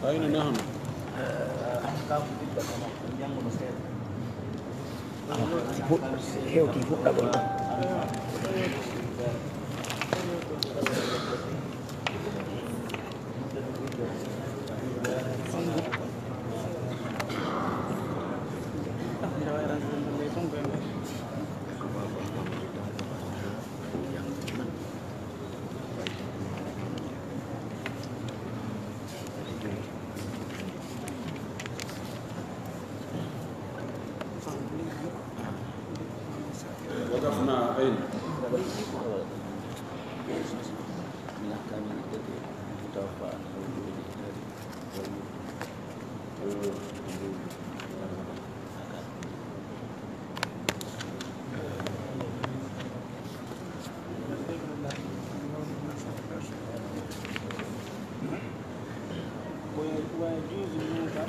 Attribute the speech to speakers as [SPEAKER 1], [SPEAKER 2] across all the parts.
[SPEAKER 1] أين نحن؟ وقفنا أين؟
[SPEAKER 2] من أحكام التي تتوفى عنه
[SPEAKER 3] ويجوز المنكر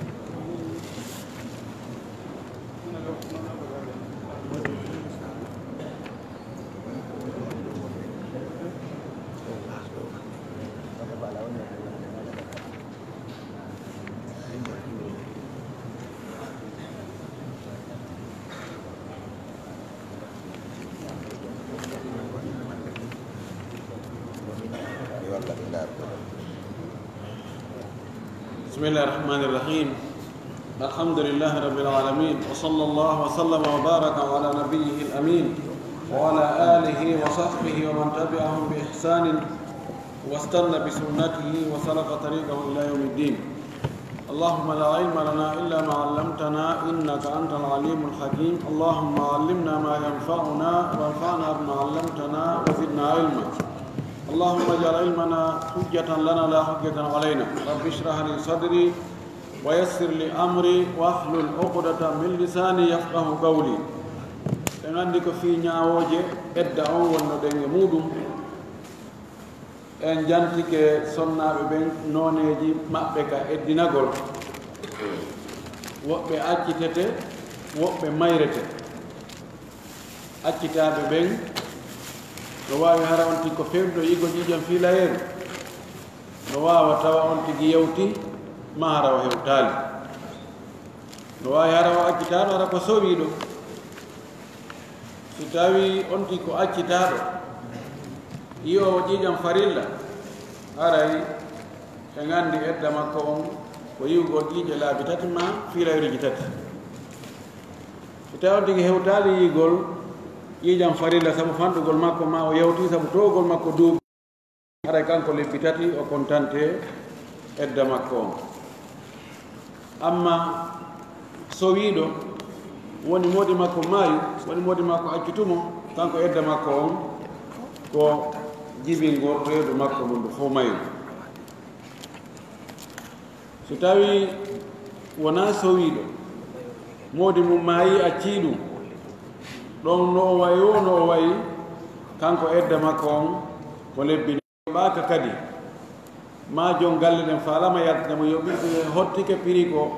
[SPEAKER 1] بسم الله الرحمن الرحيم. الحمد لله رب العالمين، وصلى الله وسلم وبارك على نبيه الأمين وعلى آله وصحبه ومن تبعهم بإحسان واستنى بسنته وسلك طريقه إلى يوم الدين. اللهم لا علم لنا إلا ما علمتنا إنك أنت العليم الحكيم. اللهم علمنا ما ينفعنا وانفعنا بما علمتنا وزدنا علما. اللهم اجعل علمنا حجة لنا لا حجة علينا. رب اشرح لي صدري ويسر لي أمري واحلل عقدة من لساني يفقه قولي. عندك في نياوجه ادعوا ونودن مودum en jantike sonnaɓe ɓen noneji maɓɓe ka eddinagol, woɓɓe accitete woɓɓe mayrete. Accitaɓe ɓen no wawi hara on tigi ko fewɗo yigo ƴiƴam fiilayeru, no wawa tawa on tigi yewti ma hara o hewtali, no wawi hara o accitaɗo hara ko sowiɗo. Si tawi on tigi ko accitaɗo yiyowo ƴiƴam farilla, haray e gandi edda makko on ko yiwgol ƴiƴe laabi tati ma fiilayruji tati. Si tawi on tigi hewtali yigol ƴiƴam farilla sabu fanɗugol makko ma o yewti sabu towgol makko duuɓi, haray kanko lebbi tati o kontante edda makko on. Amma sowiɗo woni modi makko maayu, woni modi makko accitumo, kanko edda makko on ko jibingol reedu makko mum ndu fof mayu. So tawi wona sowiɗo, modi mum maayi acciɗum, ɗon no o wayi o no o wayi, kanko edda makko on ko lebbi ɓaaka kadi ma jon galle ɗen faalama yaltinamo yoɓi hottike piri ko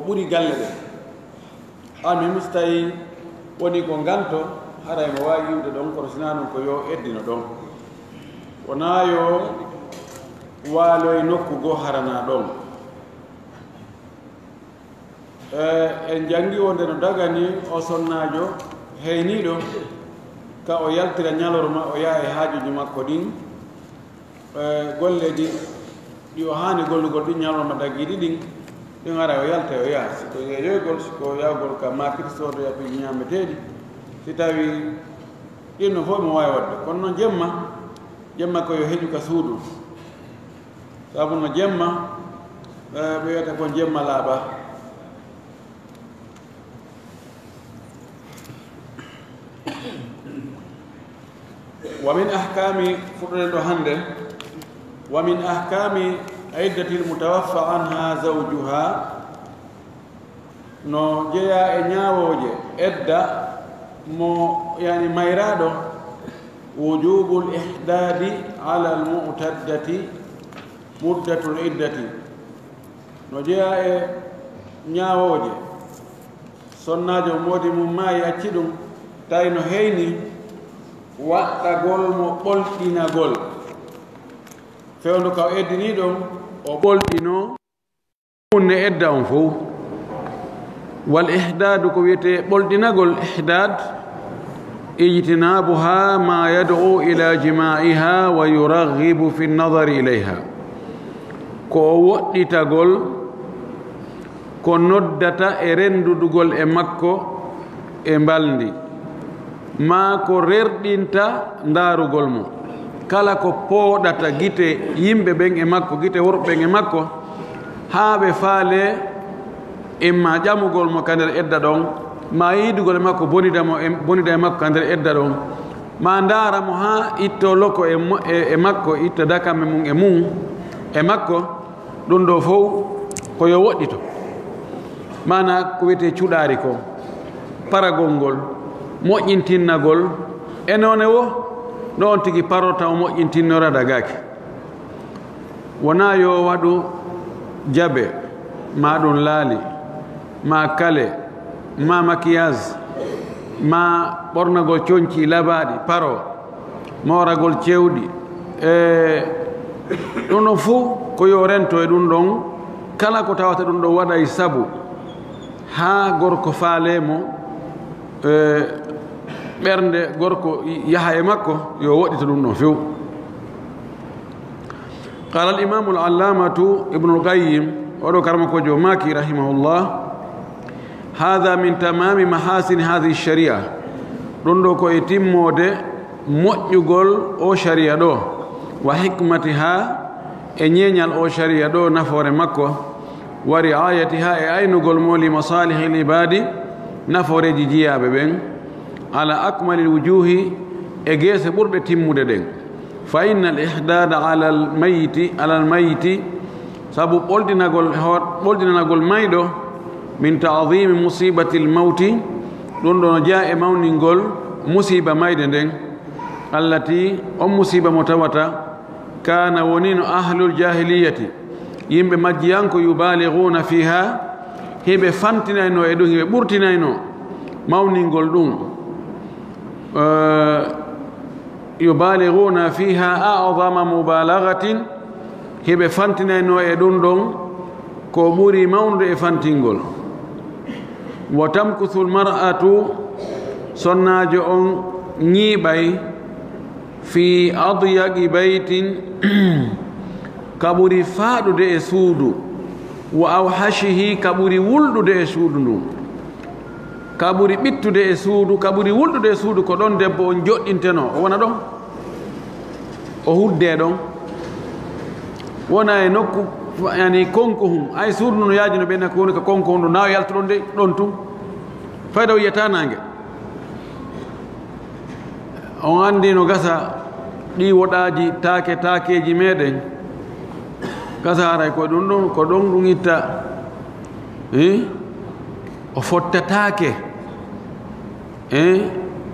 [SPEAKER 1] ɓuri galle ɗen. An so tawi woni ko nganto haray mo wawi yiwde ɗon, kono sina noon ko yo eddino ɗon, wona yo waaloye nokku goo harana ɗon. En jangi o nde no dagani o sonnajo heyniɗo ka o yaltira ñalorma o yaha e haajuji makko ɗin, golle ɗi o hani gollugol ɗin ñalorma daggiɗi ɗin ara o yalta o yaha. Siko yeyoygol, siko yawgol ka makiri soodoya piiji ñameteɗi, si tawi ɗinno fof mo wawi wadde. Kono noon jemma ko yo heƴu ka suudu, sabu no jemma ɓe wiyata ko jemma laaɓa. ومن أحكام فرد هند ومن أحكام عدة المتوفى عنها زوجها no jeya e ñaawoje edda mo yani mayraɗo wujubul ihdadi ala almu'taddati muddatul iddati no jeeya e ñaawooje sonnaajo moodi mum maayi acci ɗum tawi no heyni waɗɗagol mo ɓolɗinagol fewndu ka o eddini ɗon o ɓolɗino ne edda on fof wal ihdadu ko wiyete ɓolɗinagol ihdad ijtinabuha ma yad'u ila jima'iha wa yuraghibu fi nnadari ilayha ko woɗɗitagol ko noddata e rendudugol e makko e mbalndi ma ko rerɗinta ndaarugol mo kala ko pooɗata gite yimɓe ɓen e makko gite worɓe ɓen e makko haa ɓe faale imma ƴamugol mo ka nder edda ɗon ma yiidugol e makko bonida e makko ka nder edda ɗon ma ndaara mo haa itto lokko e makko itta dakame mum e makko ɗum ɗo fof ko yo woɗɗito mana ko wiyete cuɗaari ko paragol ngol moƴƴintinnagol e noone wo no on tigi parota o moƴƴintinnora dagaake wona yo waɗu jabe ma ɗum laali ma kale ma maquillage ma ɓornagol coñci labaaɗi paro moragol cewɗi e ɗum ɗon fuu ko yo rento e ɗum ɗon kala ko tawata ɗum ɗon waɗa e sabu haa gorko faalemo ɓernde gorko yaha e makko yo woɗɗita ɗum ɗon few qala al imamu al allamatu ibnu lqayyim oɗo karmakojo maki rahimahullah hada min tamami mahasini hadihi sharia ɗum ɗo ko e timmode moƴƴugol o sharia ɗo wa hikmatiha e ñeeñal o sharia ɗo nafoore makko wa riayatiha e aynugol mo li masalihi l ibadi nafooreji jiyaɓe ɓen ala akmali lwujuhi e geese ɓurɗe timmude ɗen fa inna al ihdada ala almayiti sabu ɓolɗinanagol mayɗo min taadimi musibati l mawti ɗum ɗo no jaa e mawningol musiba mayde nden allati on musiba mo tawata kana woni no ahlul jahiliyati yimɓe majjiyanko yubaliguna fiha hiɓe fantinayno e ɗum hiɓe ɓurtinayno mawningol ɗum yubaliguna fiha a'dama mubalagatin hiɓe fantinayno e ɗum ɗon ko ɓuri mawnude e fantingol wa tamkuthu lmar'atu sonnajo on ñiiɓay fi adyaqi baytin ka ɓuri faaɗude e suudu wa awhashihi ka ɓuri wulɗude e suudu ndun ka ɓuri ɓittude e suudu ka ɓuri wulɗude e suudu ko ɗon debbo on joɗɗinteno o wona ɗon o hudde ɗon wona e nokku yani konko hum ay suudu no yaaji no ɓenna ko woni ko konko hum ɗo nawa yaltuɗon de ɗon tum fayda o yiyata nangue on andi no gasa ɗi woɗaji takeji meɗen gasa haray ko ɗum ɗum itta o fottatake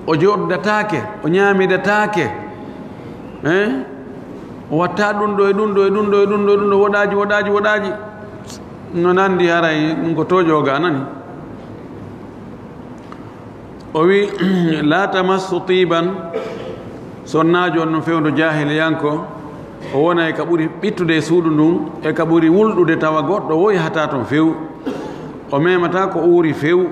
[SPEAKER 1] o joɗdatake o ñamidatake o watta ɗum ɗo e ɗum ɗo e ɗum ɗo e ɗum ɗo e ɗum ɗo woɗaji no nandi haray ɗum ko tojoga nani o wi la tamassu tiban sonnajo on no fewndo jahiliyanko o wona e ka ɓuri ɓittude e suudu ndun e ka ɓuri wulɗude tawa goɗɗo wo yahata toon few o memata ko uuri few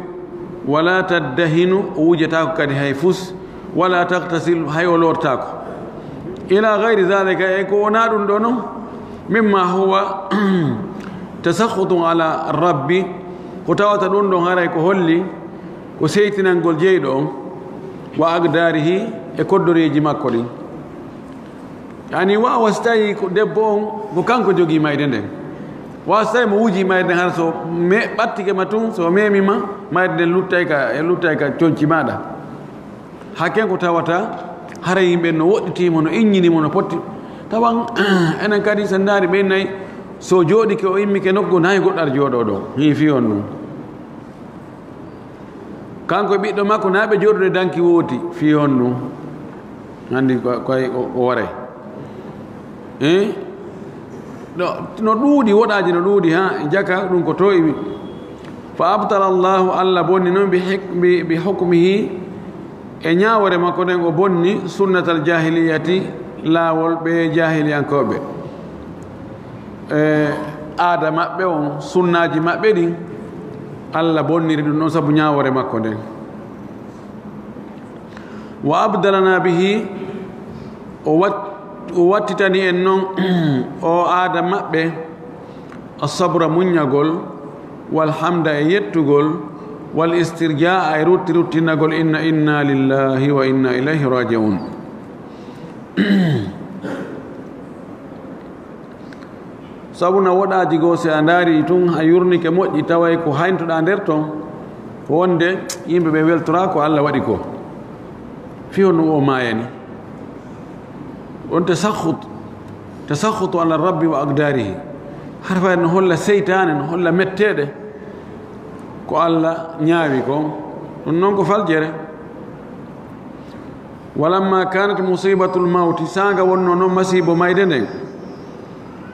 [SPEAKER 1] wala taddahinu o wujatako kadi hay fus wala taktasil hay o lortako ila gayri dhalika e ko wona ɗum ɗo noon mimma huwa tasahutun ala rabbi ko tawata ɗum ɗon haray ko holli ko seytinangol jeyɗo on wa agdarihi e koddoreji makko ɗin yani wawa so tawi ko debbo on ko kanko jogii mayde nden wawa so tawi mo wuji mayde nden hara so ɓattike ma tun so memima mayde nden luttay ka coñci maɗa hakken ko tawata hara yimɓe no woɗɗitimo no innimo no potti tawan enen kadi so ndaari ɓen nayi so jooɗike o immike nokku nayi goɗɗo ar jooɗo ɗo hi fi on ɗum kanko e ɓiɗɗo makko naɓe jooɗude danki wooti fi on ɗum andi koye o waray no ɗuuɗi woɗaji no ɗuuɗi ha jaka ɗum ko to imi fa abtala llahu allah bonni noon bi hukmihi e ñawore makko ɗen o bonni sunnatal jahiliyati laawol ɓe jahiliyankoɓe aada maɓɓe on sunnaji maɓɓe ɗin allah bonniri ɗum ɗon sabu ñawore makko nden wa abdalana bihi o wattitani en noon o aada maɓɓe asabra muññagol walhamda e yettugol wal istirjaa e ruttinagol inna lillahi wa inna ilayhi raji'un sabuna woɗaji goo si a ndaari tun a yurnike moƴƴi taway ko hayntoɗa nder ton wonde yimɓe ɓe weltora ko allah waɗi ko fiyo no o maayani on tasakhutu ala rabbi wa aqdarihi har fayde no holla seytane no holla metteɗe ko allah ñaawi ko ɗum noon ko faljere walamma kanat musibatul mawti sanga wonno noon masibo mayde nden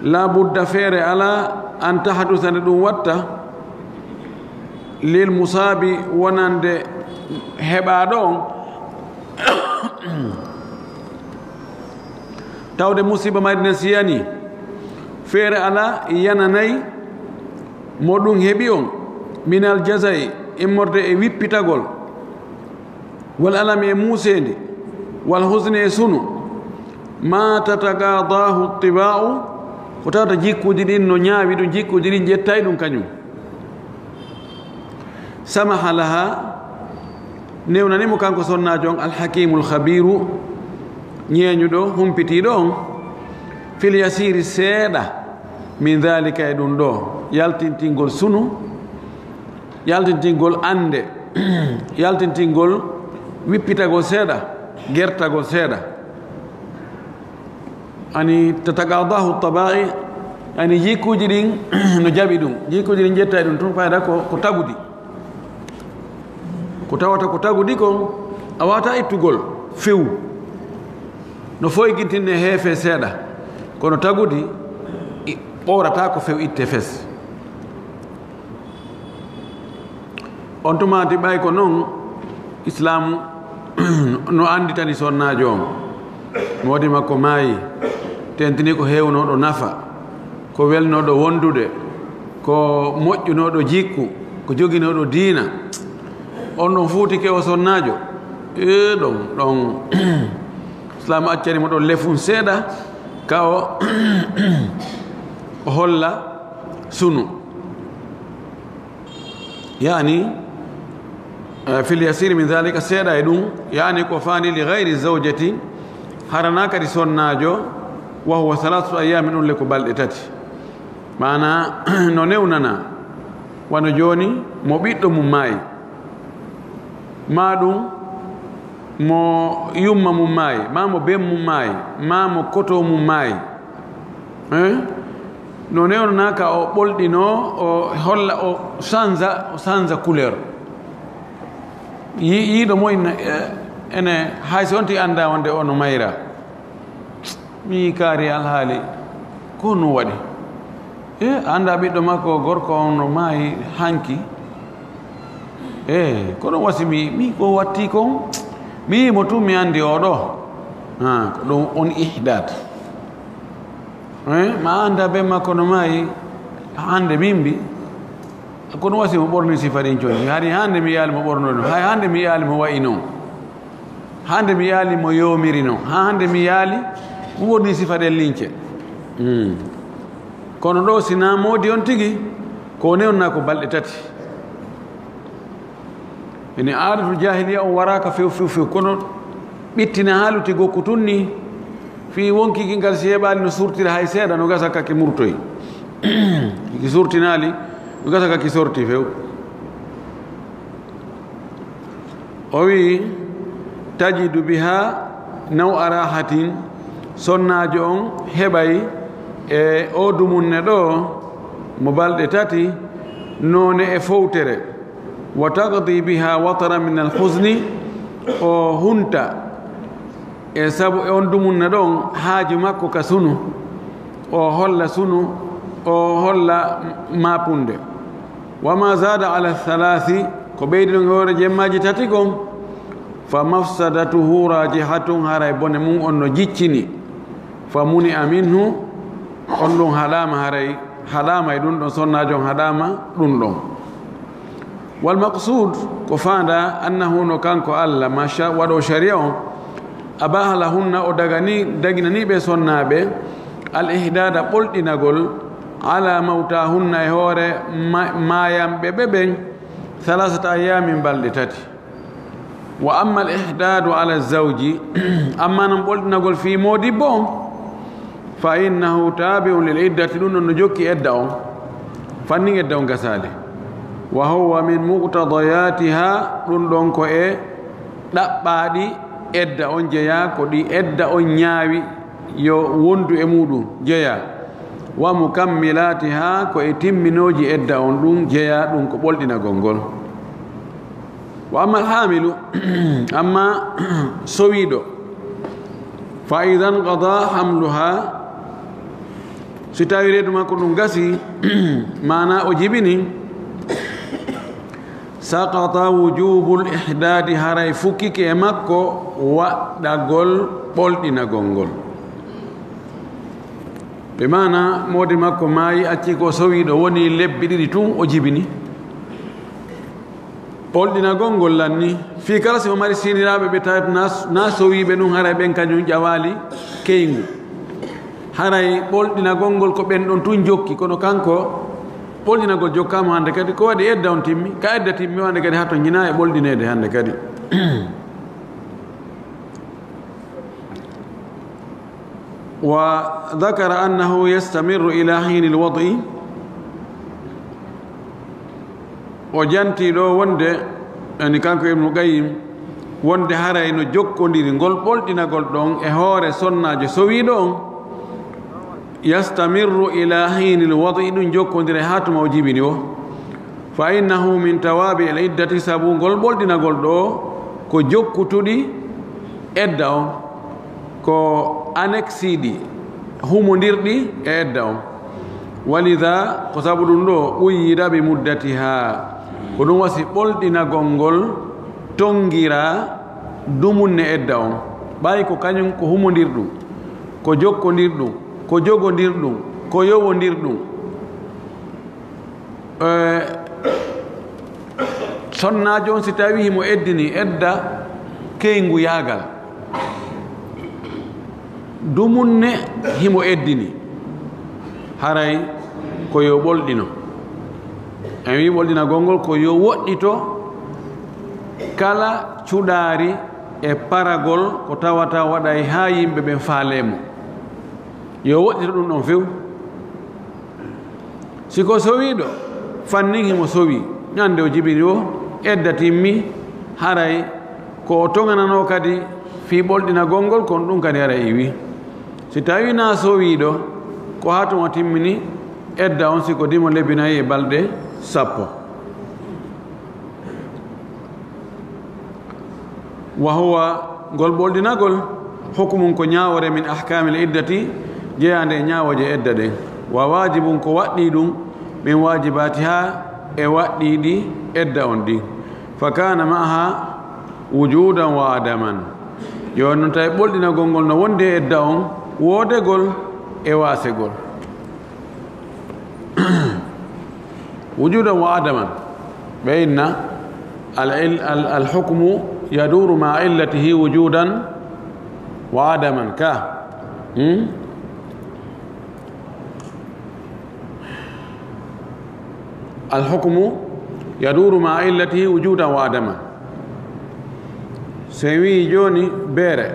[SPEAKER 1] la budda feere ala an tahdusa nde ɗum watta lil musabi wonande heɓaɗo on tawde musiba mayde nden siyani feere ala yananayi mo ɗum heɓi on minal jasai immorde e wippitagol wal alami e muusendi wal husne e sunu ma tatagadahu tiba'u ko tawta jikkuji ɗin no ñaawi ɗum jikkuji ɗin ƴettay ɗum kañum samaha laha newnanimo kanko sonnajo on alhakimul khabiru ñeeñuɗo humpitiɗo on fil yasiri seeɗa min dhalika e ɗum ɗo yaltintingol sunu yaltintingol ande yaltintingol wippitagol seeɗa gertagol seeɗa ani tatagadahu tabai ani jikkuji ɗin no jaɓi ɗum jikkuji ɗin ƴettay ɗum tun fayda ko tagudi ko tawata ko tagudi kon a wata ittugol few no foygintinne heefe seeɗa kono tagudi ɓorata ko few itte fes on tumati ɓay ko noon islamu no anditani sonnajo on modi makko maayi tentini ko hewnoɗo nafa ko welnoɗo wondude ko moƴƴunoɗo jikku ko joginoɗo diina on ɗon fuutike o sonnajo ɗon islamu accanimo ɗon lefum seeɗa ka o holla sunu yani fil yasir min dhalika seeɗa e ɗum yani ko fani li gayri zawjati harana kadi sonnajo wa huwa 3 ayami ɗum le ko balɗe tati mana no newnana wano joni mo ɓiɗɗo mum maayi ma ɗum mo yumma mum maayi ma mo ben mum maayi ma mo koto mum maayi no newnana ka o ɓolɗino o holla o change couleur yiiɗo moy ene hay so wonti anda wonde o no mayra mi kaari alhaali ko no waɗi anda ɓiɗɗo makko gorko on no maayi hanki kono wasi mi ko watti kon mi yimo tu mi andi oɗo ko ɗum on ihdat ma anda be makko no maayi hande mimbi kono wasi mo ɓorni sifa ɗin condi hari hande mi yaali mo ɓornoy noon hay hande mi yaali mo wayi noon hande mi yaali mo yomiri noon ha hande mi yaali mo ɓorni sifa ɗen lince kono ɗo sina moodi on tigi ko newna ko balɗe tati ene aadatu jahiliya on waraka few kono ɓittina haaluti gokku tunni fi wonkiki ngal si heɓali no surtira hay seeɗa no gasa kake murtoy ki surtinali no gasa kake sorti few o wi tajidu biha naw arahatin sonnajo on heɓay e o dumunne ɗo mo balɗe tati none e fowtere wa taqdi biha watara min alhusni o hunta e sabu e on dumunne ɗon haaju makko ka sunu o holla sunu o holla mapunde wama zada ala thalathi ko ɓeydi ɗon hoore jemmaji tati gon fa mafsadatuhu rajihatun haray bone mum on no jiccini fa muni aminhu on ɗum haɗama haray haɗama e ɗum ɗon sonnajo on haɗama ɗum ɗon wal maqsud ko fanda annahu no kanko Allah masha waɗo sharia on abaha lahunna o daginaniɓe sonnaɓe al ihdada ɓolɗinagol ala mawtahunna e hoore mayamɓe ɓe ɓen halasata ayamin balɗe tati wa amma al ihdadu ala zawji amma non ɓolɗinagol fi modibbo on fa innahu tabi'un lil iddati ɗum ɗon no jokki edda on fannin edda on gasale wa huwa min muqtadayatiha ɗum ɗon ko e ɗaɓɓaɗi edda on jeeya ko ɗi edda on ñaawi yo wondu e muɗum jeeya wa mukammilatiha ko e timminoji edda on ɗum jeeya ɗum ko ɓolɗinagol ngol wa amma alhamilu amma sowiɗo fa idan qada hamluha si tawi reedu makko ɗum gasi mana o jibini saqata wujubul ihdadi haray fukkike e makko waɗɗagol ɓolɗinagol ngol ɓe mana modi makko maayi acci ko sowiɗo woni lebbi ɗiɗi tun o jibini ɓolɗinagol ngol lanni fi kala simo mari siniraɓe ɓe tawat na sowiɓe ɗum haray ɓen kañum ƴawali keygu haray ɓolɗinagol ngol ko ɓen ɗon tun jokki kono kanko ɓolɗinagol jokkama hande kadi ko waɗi edda on timmi ka edda timmi hande kadi ha to jina e ɓolɗinede hande kadi wa dhakara annahu yastamirru ila hini lwadi o janti ɗo wonde ani kanko ibnu qayyim wonde haray no jokkodiri ngol ɓolɗinagol ɗon e hoore sonnajo sowiɗo on yastamirru ila hini lwadi ɗum jokkodire ha tuma o jibini o fa innahu min tawabi al iddati sabu ngol ɓolɗinagol ɗo ko jokkutuɗi edda on ko annexiɗi humodirɗi e edda on walida ko sabu ɗum ɗo ɓuyyida ɓe muddatiha ko ɗum wasi ɓolɗinagol ngol tongira dumunne edda on ɓayi ko kañum ko humodirɗum ko jokkodirɗum ko jogodirɗum ko yowodirɗum sonnajo on si tawi himo eddini edda keygu yaagal dumunne himo eddini haray ko yo ɓolɗino en wi ɓolɗinagol ngol ko yo woɗɗito kala cuɗaari e paragol ko tawata waɗay ha yimɓe ɓen faalemo yo woɗɗito ɗum ɗon few siko sowiɗo fannin himo sowi ñande o jibini o edda timmi haray ko o toganano kadi fi ɓolɗinagol ngol kon ɗum kadi haray iwi si tawi na sowiɗo ko ha tuma timmini edda on siko dimo lebbinayi e balɗe 10 wa huwa ngol ɓolɗinagol hukmum ko ñawore min ahkamil iddati jeyande e ñawoje edda ɗen wa wajibum ko waɗɗi ɗum min wajibati ha e waɗɗiɗi edda on ɗi fa kana maaha wujudan wa adaman yo non tawi ɓolɗinagol ngol no wonde edda on woodegol e wasegol wujudan wa adaman ɓe inna alhukmu yaduru ma illatihi wujudan wa adaman ka الحكم يدور مع علته وجودا وعدما سوي جوني بيره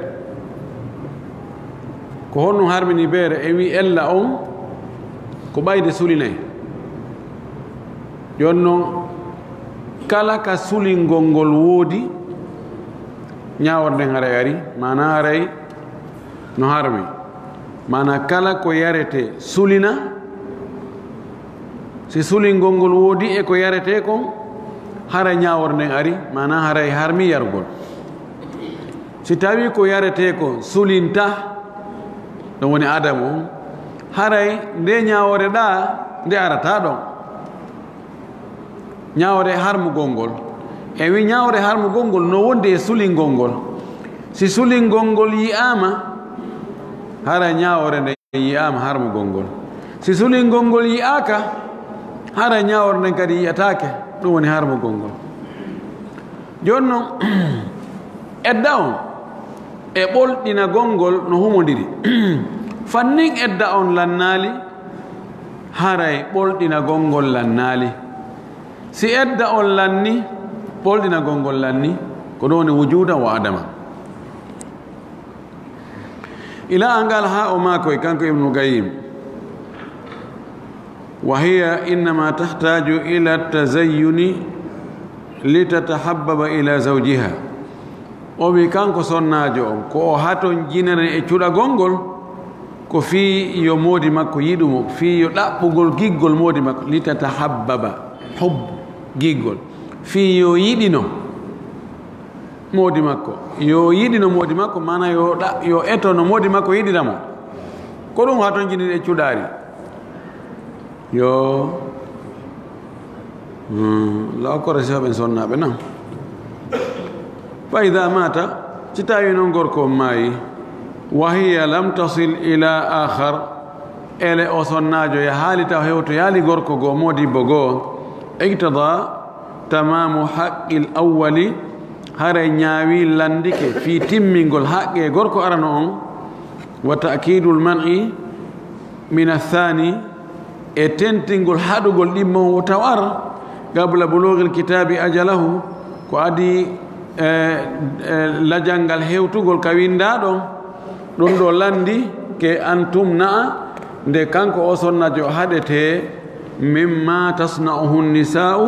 [SPEAKER 1] ko honno harmini beere e wi ella on ko ɓayde sulinay jonnon kala ka sulingol ngol woodi ñaworden haray ari mana haray no harmi mana kala ko yarete sulina si sulingol ngol woodi e ko yarete kon hara ñaworden ari mana haray harmi yargol si tawi ko yarete ko sulinta ɗum woni adamu haray nde ñawore ɗa nde arata ɗon ñawre harmugol ngol e wi ñawre harmugol ngol no wondi e sulingol ngol si sulingol ngol yi'ama hara ñawre nde yi'ama harmugol ngol si sulingol ngol yi'aka hara ñawre nden kadi yi'atake ɗum woni harmugol ngol joni noon edda on e ɓolɗinagol ngol no humodiri fannin edda on lannali haray ɓolɗinagol ngol lannali si edda on lanni ɓolɗinagol ngol lanni ko ɗum woni wujuda wa adama ila angal ha o makoy kanko ibnu gayim wa hiya innama tahtaju ila tazayyuni litatahabbaba ila zawjiha o wi kanko sonnajo on ko o haton jinere e cuɗagol ngol ko fii yo moodi makko yiɗumo fii yo ɗaɓɓugol giggol moodi makko litatahabbaba hub giggol fii yo yiɗino moodi makko yo yiɗino moodi makko mana yo eto no moodi makko yiɗinamo ko ɗum haton jiniri e cuɗari yo lawkore sehoɓen sonnaɓe nan fa ida mata si tawi noon gorko maayi wa hiya lam tasil ila akhar ele o sonnajo ya haali taw hewto yaali gorko goo modibbo goo iktada tamamu haqqil awwali hare ñaawi landike fi timmingol haqqe gorko arano on wa ta'kidul man'i min athani e tentingol haɗugol ɗimmo taw ar qabla bulughil kitabi ajalahu ko adi lajangal hewtugol ka windaɗon ɗum ɗo landi ke antum na'a nde kanko o sonnajo haɗete mimma tasna'uhu nisa'u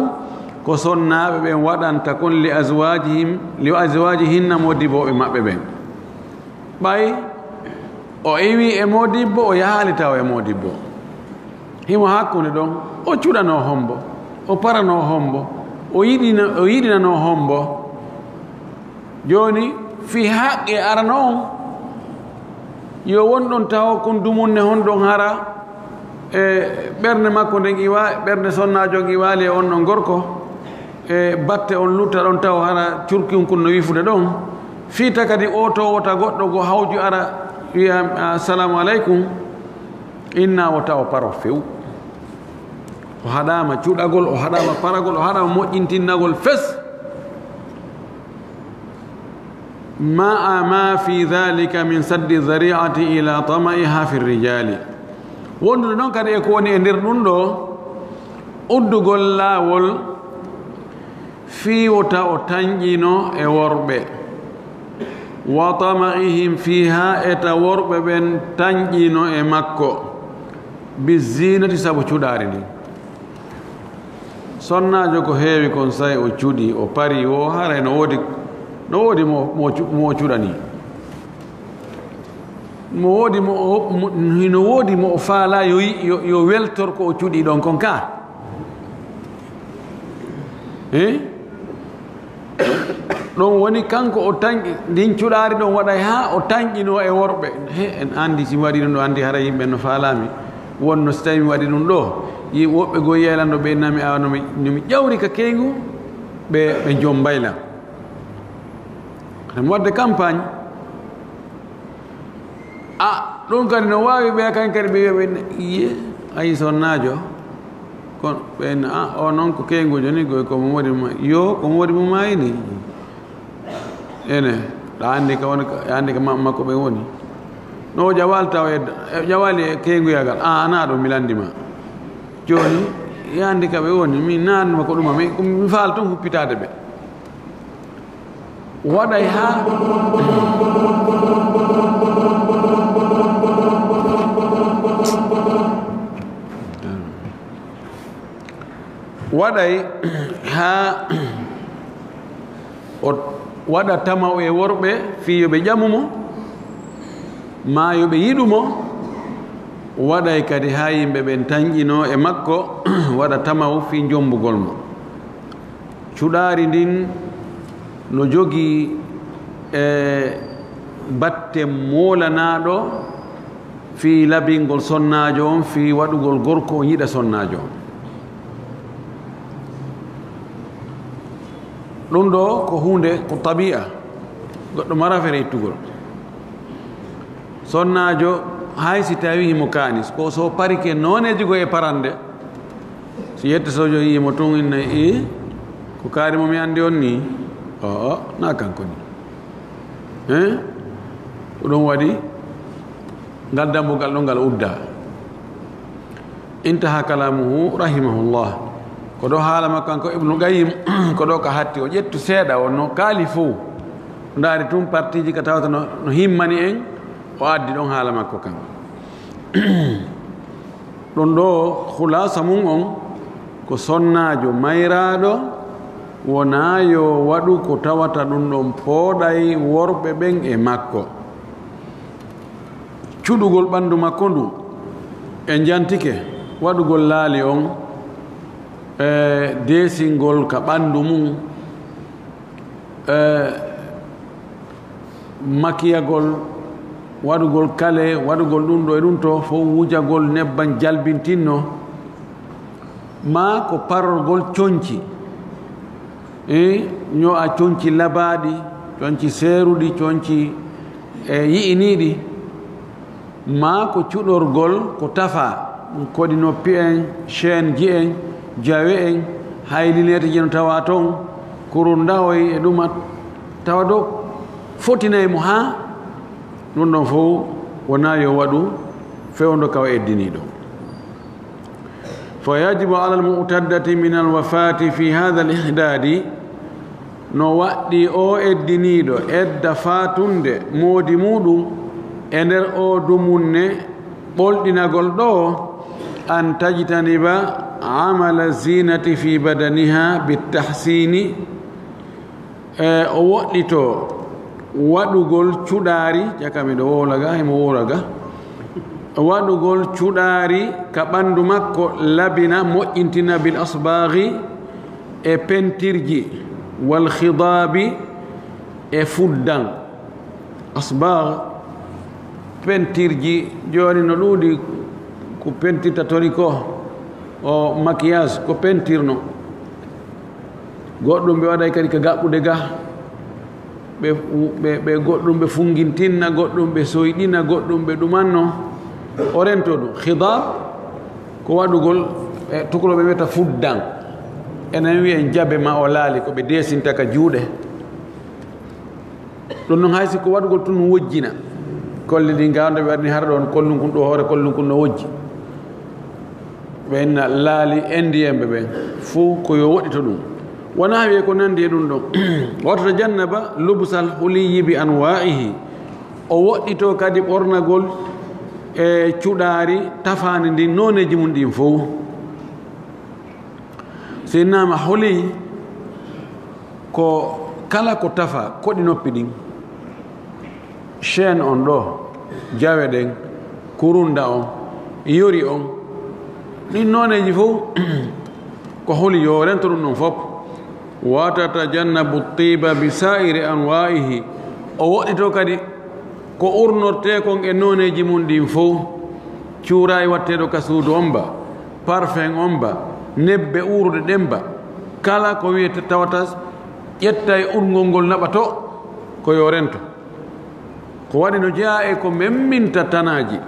[SPEAKER 1] ko sonnaɓe ɓen waɗanta kon li azwajihinna modibboɓe maɓɓe ɓen ɓay o iwi e modibbo o yahaali taw e modibbo himo hakkude ɗon o cuɗano hombo o parano hombo o yiɗinano hombo joni fi haqqe arano on yo wonɗon taw kon dumunne hon ɗon hara e ɓernde makko nden iwa ɓernde sonnajo iwali e on ɗon gorko e batte on lutta ɗon taw hara curkin kun no wifude ɗon fiita kadi oto wota goɗɗo go hawju ara wiya assalamu aleykum inna wota o paro few o haɗama cuɗagol o haɗama paragol o haɗama moƴƴintinnagol fes ma fi dhalika min saddi dhari'ati ila tama'iha fi rijali wondude noon kadi e ko woni e nder ɗum ɗo uddugol laawol fiiwota o tañƴino e worɓe wa tama'ihim fiha e ta worɓe ɓen tañƴino e makko bizinati sabu cuɗaari ndi sonnajo ko heewi kon say o cuɗi o pari o haray no woodi mo cuɗani no woodi mo o faala yo weltor ko o cuɗi ɗon kon ka ɗon woni kanko o tañƴi ndin cuɗaari ɗon waɗay ha o tañƴino e worɓe en andi si mi waɗi ɗum ɗo andi hara yimɓe no faalami wonno so tawi mi waɗi ɗum ɗo yi woɓɓe goo yeylando ɓe nami awa nomi ƴawri ka keygu ɓe joom mbayla mi wadde campagne ɗum kadi no wawi ɓe kañ kadi ɓe wiyaɓe iye ayi sonnajo kono ɓen o noon ko keygujo ni goy komo waɗi yo komo waɗi mo mayini ene ɗa andi ka woni andi ka makko ɓe woni no ƴawal taw e ƴawali e keyguyagal ana ɗo mi landima joni yandi ka ɓe woni mi nanma ko ɗuma mi faal tun huppitade ɓe waɗay ha waɗay ha o waɗa tama e worɓe fi yoɓe ƴamumo ma yoɓe yiɗumo waɗay kadi ha yimɓe ɓen tañƴino e makko waɗa tamaw fi jombugol mo cuɗaari ndin no jogii e batte moolanaɗo fi labingol sonnajo on fi waɗugol gorko o yiɗa sonnajo on ɗum ɗo ko hunde ko tabi'a goɗɗo mara fere ittugol sonnajo hay si tawi himo kanis ko so parike noneji go e parande si yetta sojo yimo tun inna ko kaari mo mi andi on ni na kanko ni ko ɗum waɗi ngal dambugal ɗo ngal udda intaha kalamuhu rahimahullah ko ɗo haala makko kanko ibnu qayyim ko ɗo ka hatti o ƴettu seeɗa o no kaali fof ndaari tum partiji ka tawata no himmani en o addi ɗon haala makko kan ɗum ɗo hulasa mum on ko sonnajo mayraɗo wona yo waɗu ko tawata ɗum ɗon pooɗay worɓe ɓen e makko cuɗugol ɓanndu makko ndu e jantike waɗugol laali on deesingol ka ɓanndu mum makiyagol waɗugol kale waɗugol ɗum ɗo e ɗum to fof wujagol nebban jalbintinno ma ko parorgol coñci ño a coñci labaɗi coñci seeruɗi coñci yi'iniɗi ma ko cuɗorgol ko tafa koɗi noppi en chaine ji en jawe en haylineete jeno tawa toon kurur ndawoy e ɗumat tawa ɗo fotinay mo ha ɗum ɗon fof wona yo waɗu fewndo kawa eddiniɗo fa yajibu ala almu'taddati min alwafati fi hadha alihdadi no waɗɗi o eddiniɗo edda fatunde moodi muɗum e nder o dumunne ɓolɗinagol ɗo an tajtaniba amala zinati fi badaniha bitahsini o woɗɗito waɗugol cuɗaari ƴakami ɗo wowlaga hemo wowlaga waɗugol cuɗaari ka ɓanndu makko labina moƴƴintina bil asbaghi e pentirji wal khidabi e fuddan asbagh pentirji joni no ɗuuɗi ko pentirta tori ko o maquillage ko pentirno goɗɗum ɓe waɗay kadi ka gaɓɓude ga ɓe goɗɗum ɓe fungintinna goɗɗum ɓe soyɗina goɗɗum ɓe ɗumanno o rento ɗum khidab ko waɗugol tukuloɓe wiyata fuddan enen wiyen jabe ma o laali ko ɓe desinta ka juuɗe ɗum noon haysi ko waɗugol tun wojjina kolle ɗi gawde ɓe waɗini har ɗon kollunkun ɗo hoore kollunkun no wojji ɓenna laali endiyemɓe ɓen fo ko yo woɗɗito ɗum wona wiye ko nandi e ɗum ɗon wotata jannaba lubsal huliyi bi anwa'ihi o woɗɗito kadi ɓornagol e cuɗaari tafandi ndi noneji mum ɗin fof so innama holi ko kala ko tafa koɗi noppi ɗin chaine on ɗo jawe ɗen kurunda on yori on ɗin noneji fof ko holi yo rento ɗum ɗon fof watatajannabu tiba bi sa'iri anwa'ihi o woɗɗito kadi ko urnorte kon e noneji mum ɗin fof cuura e watteɗo ka suudu on ba parfum on ba nebbe urude ɗen ba kala ko wiyete tawata ƴetta e urgol ngol naɓato ko yo rento ko waɗi no jeeya e ko memminta tanaji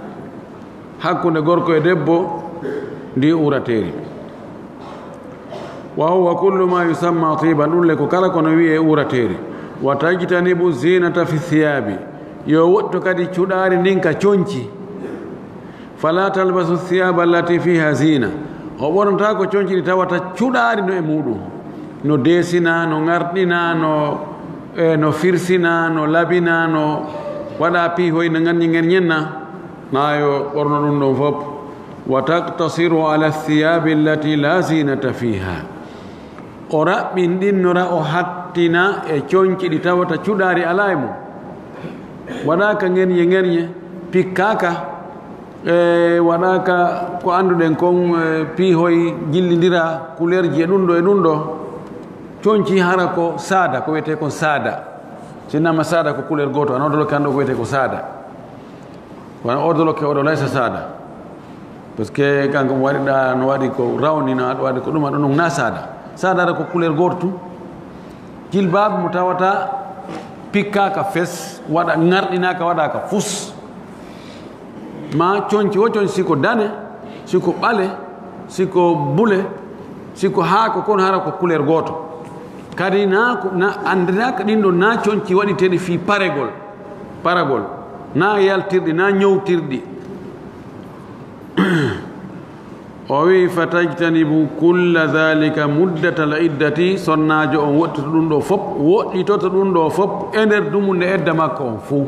[SPEAKER 1] hakkunde gorko e debbo ndi urateri wa huwa kullu ma yusamma tiban ɗum le ko kala kono wiye urateri wa tajtanibu zinata fi thiyabi yo woɗto kadi cuɗaari ndin ka coñci fala talbasu thiyaba allati fiha zina o ɓornata ko coñci ɗi tawata cuɗaari no e muɗum no deesina no ŋarɗina no firsina no labina no waɗa piihoy no ŋanñi ŋen ñenna ma yo ɓorno ɗum ɗon fof wa taktasiru ala thiyabi allati la zinata fiha o raɓɓin ɗinnora o hattina e coñci ɗi tawata cuɗaari ala e mum waɗaka ŋerñe ŋerñe pikkaka waɗaka ko annduɗen kon piihoy jillidira couleur ji e ɗum ɗo e ɗum ɗo coñci hara ko saada ko wiyete ko saada sinnama saada ko couleur goto anodolo kanɗo ko wiyete ko saada wana ordolo ke odo laysa sada parce que kanko mo waɗi ɗa no waɗi ko rawnina ɗo waɗi ko ɗum aɗo non na sada ko couleur goto jilbab mo tawata pikkaka fes waɗa ŋarɗinaka waɗaka fus ma coñci wo coñci siko dane siko ɓale siko bule siko haako kono hara ko couleur goto kadi na andiraka ɗin ɗo na coñci waɗiteɗi fi paragol na yaltirɗi na ñowtirɗi o wi fatajtanibu kulla dhalika muddata l iddati sonnajo on woɗɗito ɗum ɗo fop woɗɗitoto ɗum ɗo fop e nder dumunde edda makko on fuu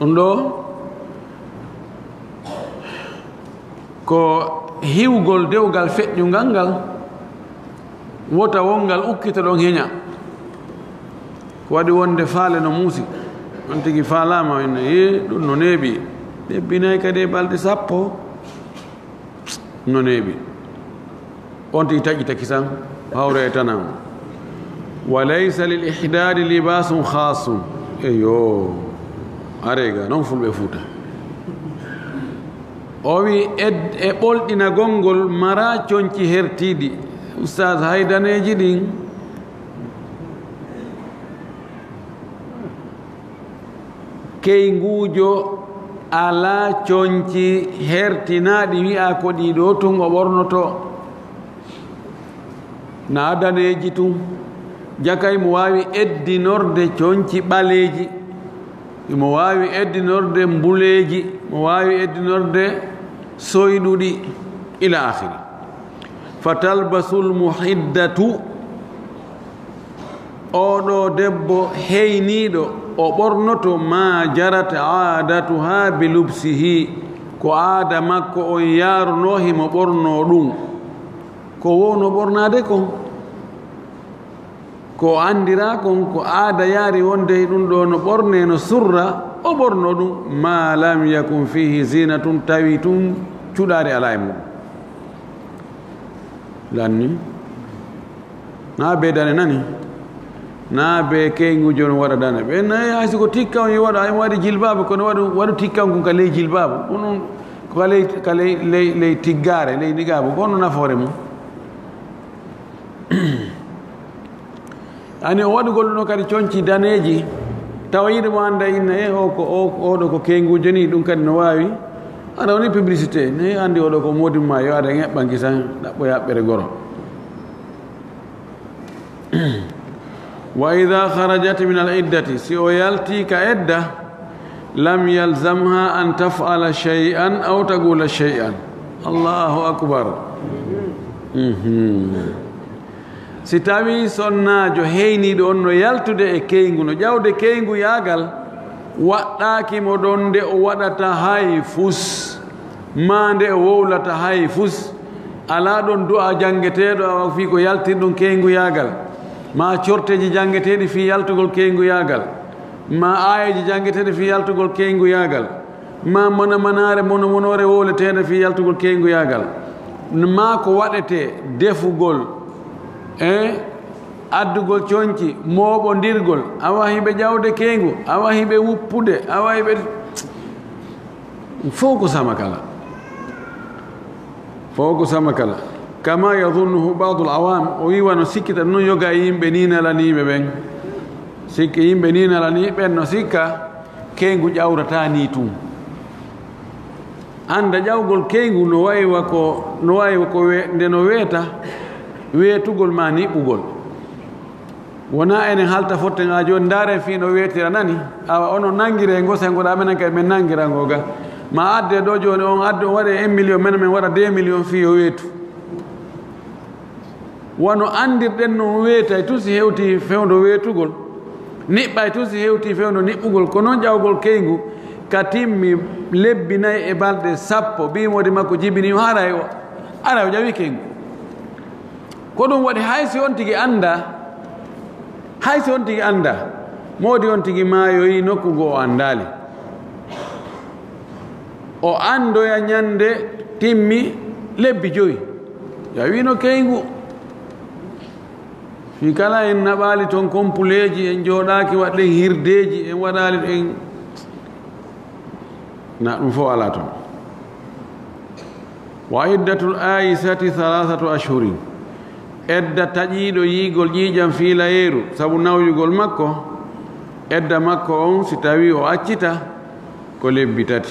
[SPEAKER 1] ɗum ɗo ko hiwgol dewgal feƴƴungal ngal wota wongal ukkita ɗon heña ko waɗi wonde faale no muusi on tigi faalama ene ɗum no neeɓi ɗebbinayi kadi e balɗe 10 no neeɓi on tigi taƴƴitaki tan hawre e tanan wa laysa lil ihdadi libasum khasum eyo arega noon fulɓe fuuta o wi e ɓolɗinagol ngol mara coñci hertiɗi oustad haydaneji ɗin keygujo ala coñci hertinaɗi wi'a ko ɗiɗo tun o ɓornoto na daneji tun jakay mo wawi eddinorde coñci ɓaleji mo wawi eddinorde mbuleji mo wawi eddinorde soyɗuɗi ila akhiri fatalbasul muhiddatu oɗo debbo heyniɗo o ɓornoto ma jarat aadatuha bilubsihi ko aada makko on yarunohi mo ɓorno ɗum ko wowno ɓornade kon ko andira kon ko aada yaari wonde ɗum ɗo no ɓorne no surra o ɓorno ɗum ma lam yakun fihi zinatun tawi tun cuɗade ala e mum lanni na be dane nani na be keygujo no waɗa dane ɓe nayi hay siko tikka on waɗa ay waɗi jilbabu kono waɗu tikka on kon ka ley jilbabu onon ko ka ley tiggare ley ndigabu ko no nafoore mum ani o waɗugol ɗum ɗo kadi coñci daneji tawa yiɗi mo anda inna e oɗo ko keygujo ni ɗum kadi no wawi aɗa woni publicité ne andi oɗo ko modimma yo aɗa ŋeɓɓanki tan ɗaɓɓo yaɓɓere goro wa ida kharajat min al iddati si o yalti ka edda lam yalzamha an taf'ala shay'an aw taqula shay'an allahu akbar si tawi sonnajo heyniɗo on no yaltude e keygu no ƴawde keygu yaagal waɗɗakimo ɗon nde o waɗata hay fus ma nde o wowlata hay fus ala ɗon du'a jangeteɗo awa fi ko yaltir ɗum keygu yaagal ma corteji jangeteɗi fi yaltugol keygu yaagal ma ayeji jangeteɗe fi yaltugol keygu yaagal ma monamanare monomonore wowleteɗe fi yaltugol keygu yaagal ma ko waɗete defugol addugol coñci mooɓodirgol awa hiɓe ƴawde keygu awa hiɓe wuppude awa hiɓe fof ko sama kala kama yadunnuhu badu l awam o wiwa no sikkita noon yoga yimɓe ninalaniɓe ɓen sikki yimɓe ninalaniɓen no sikka keygu ƴawrata ni tum anda ƴawgol keygu no wayiwa ko nde no weeta weetugol ma niɓɓugol wona enen halta fotten a joni ndaare fi no weetira nani awa ono nangire ngo sen goɗa menen kay men nangira ngo ga ma adde ɗo joni on adde on waɗe 1 million menen men waɗa 2 million fi o weetu wono andirɗen no weetay tout si hewti fewdo weetugol niɓɓay tout si hewti fewdo niɓɓugol ko noon ƴawgol keygu ka timmi lebbi 4 e balɗe 10 bimode makko jibini ara o ƴawi keygu ko ɗum waɗi hay si on tigi anda moodi on tigi maayoyi nokku ngo o andali o andoya ñande timmi lebbi 5 yawino keygu fi kala en naɓali toon compuleji en jooɗaki waɗɗen hirdeji en waɗali en na ɗum fof ala toon wa iddatul aisati 3 ashhurin edda taƴiiɗo yiigol ƴiiƴam fiilayeeru sabu nawyugol makko edda makko on si tawi o accita ko lebbi 3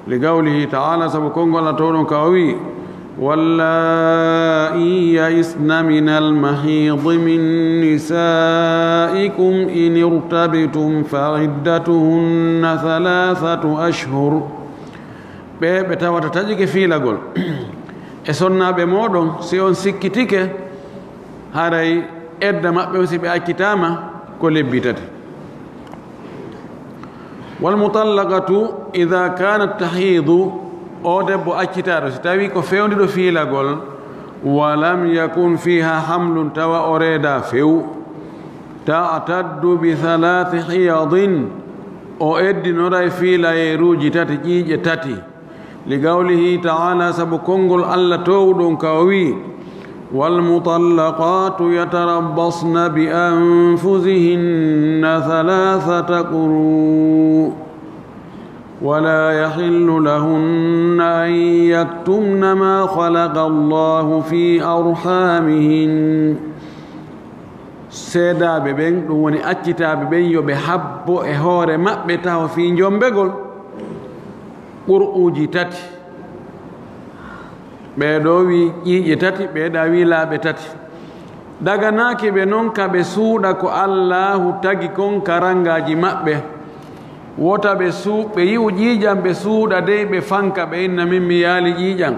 [SPEAKER 1] li gawlihi taala sabu konngol a towɗon ka o wi wallaa'i yaisna min almahidi min nisaikum in irtabtum fa iddatuhunna 3 ashhur ɓe tawata taƴike fiilagol e sonnaaɓe mooɗon si on sikkitike haray edda maɓɓe on si ɓe accitama ko lebbi 3 walmutallaqatu ida kanat tahidu o debbo accitaɗo si tawi ko fewndiɗo fiilagol walam yakun fiha hamlun tawa o reeda few ta'taddu bi 3 hiyadin o eddinora e fiilayeruji 3 ƴiiƴe 3 li gawlihi taala sabu konngol allah towɗon ka o wi walmutallaqatu yatarabbasna bi anfusihinna 3 quru ولا يحل لهن أن يكتمن ما خلق الله في أرحامهن seedaaɓe ɓen ɗum woni accitaaɓe ɓen yo ɓe habbo e hoore maɓɓe taw fii jombegol qur'uuji 3 ɓeeɗo wi ƴiiƴe 3 ɓeeɗa wi laaɓe 3 daganaaki ɓe noon ka ɓe suuɗa ko allahu tagi kon karangaaji maɓɓe wota ɓe yi'u ƴiiƴam ɓe suuɗa dey ɓe fanka ɓe inna min mi yaali ƴiiƴam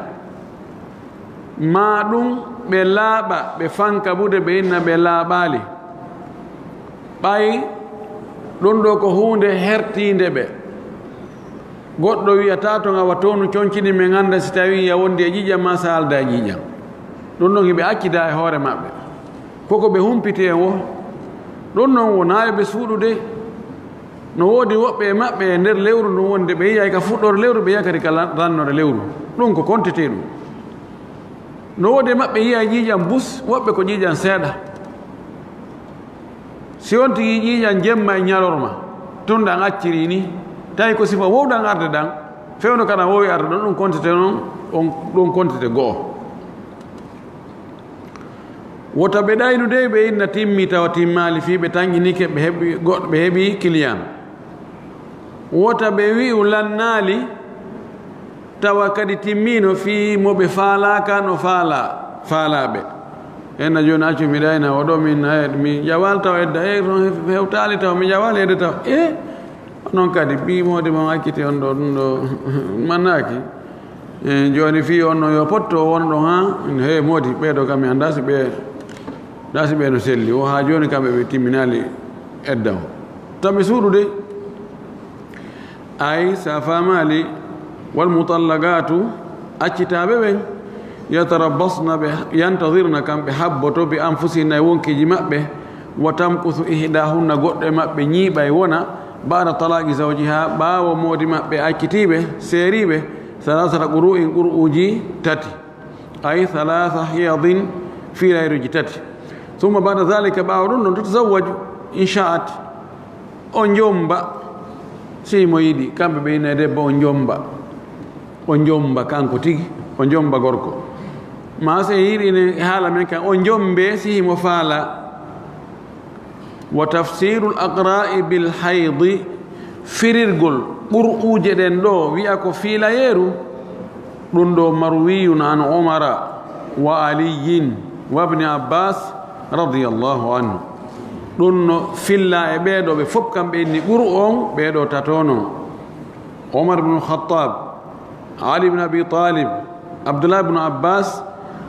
[SPEAKER 1] ma ɗum ɓe laaɓa ɓe fanka ɓude ɓe inna ɓe laaɓaali ɓay ɗum ɗo ko huunde hertiinde ɓe goɗɗo wiyata to ngawa townu coñcini men annda si tawi ya wondi e ƴiiƴam ma sa alda e ƴiiƴam ɗum ɗon hiɓe accida e hoore maɓɓe koko ɓe humpiti en wo ɗum noon wonaawi ɓe suuɗude no woodi woɓɓe e maɓɓe e nder lewru ndum wonde ɓe yiyay ka fuɗɗore lewru ɓe yakati ka rannore lewru ɗum ko kontete ɗum no woodi e maɓɓe yiya ƴiiƴam bus woɓɓe ko ƴiiƴam seeɗa si on tigi ƴiiƴam jemma e ñalorma tun ɗan acciri ni tawi ko sifa wowɗan arde ɗan fewno kana wowi arde ɗon ɗum kontete noon ɗum kontete go'o wota ɓe ɗaynude ɓe inna timmi tawa timmali fii ɓe tañƴinike ɓe heɓi goɗɗo ɓe heɓi client wota ɓe wi'u lannaali tawa kadi timmino fii mo ɓe faalaka no faalaɓe enna joni accu mi ɗayna oɗo mi ƴawal taw edda non hewtali taw mi ƴawal edde taw noon kadi ɓimode mo acciti on ɗo ɗum ɗo mannaki joni fii on no yo potto wonɗo ha he modi ɓeeɗo kam mi annda si ɓe no selli o ha joni kamɓe ɓe timminali edda o taɓe suuɗude ay sa famali walmutallagatu accitaɓe ɓen yatarabbasna ɓe yantadirna kamɓe habboto ɓe anfusihinna e wonkiji maɓɓe wa tamkusu ihdahunna goɗɗo e maɓɓe ñiiɓa e wona ba'da talaqi zawjiha ɓaawo moodi maɓɓe accitiɓe seeriɓe 3 qur'in qur'uji 3 ay 3 hiyadin fiilayruji 3 ثم بعد ذلك باورون تتزوج إن شاءت on jomba si mo yiɗi kamɓe ɓe ina debbo on jomba kanko tigi on jomba gorko ma se yiɗine haala men kan on jombe si mo faala wa tafsiru l aqra'i bil haydi firirgol ɓur'uje ɗen ɗo wi'a ko fiilayeeru ɗum ɗo marwiyun an umara wa aliyin wa ibni abbas radiyallahu anhu ɗum no filla e ɓeeɗo ɓe fof kamɓe inni ɓuru on ɓeeɗo tatono omar ibnu khattab ali ibne abi talib abdullah ibnu abbas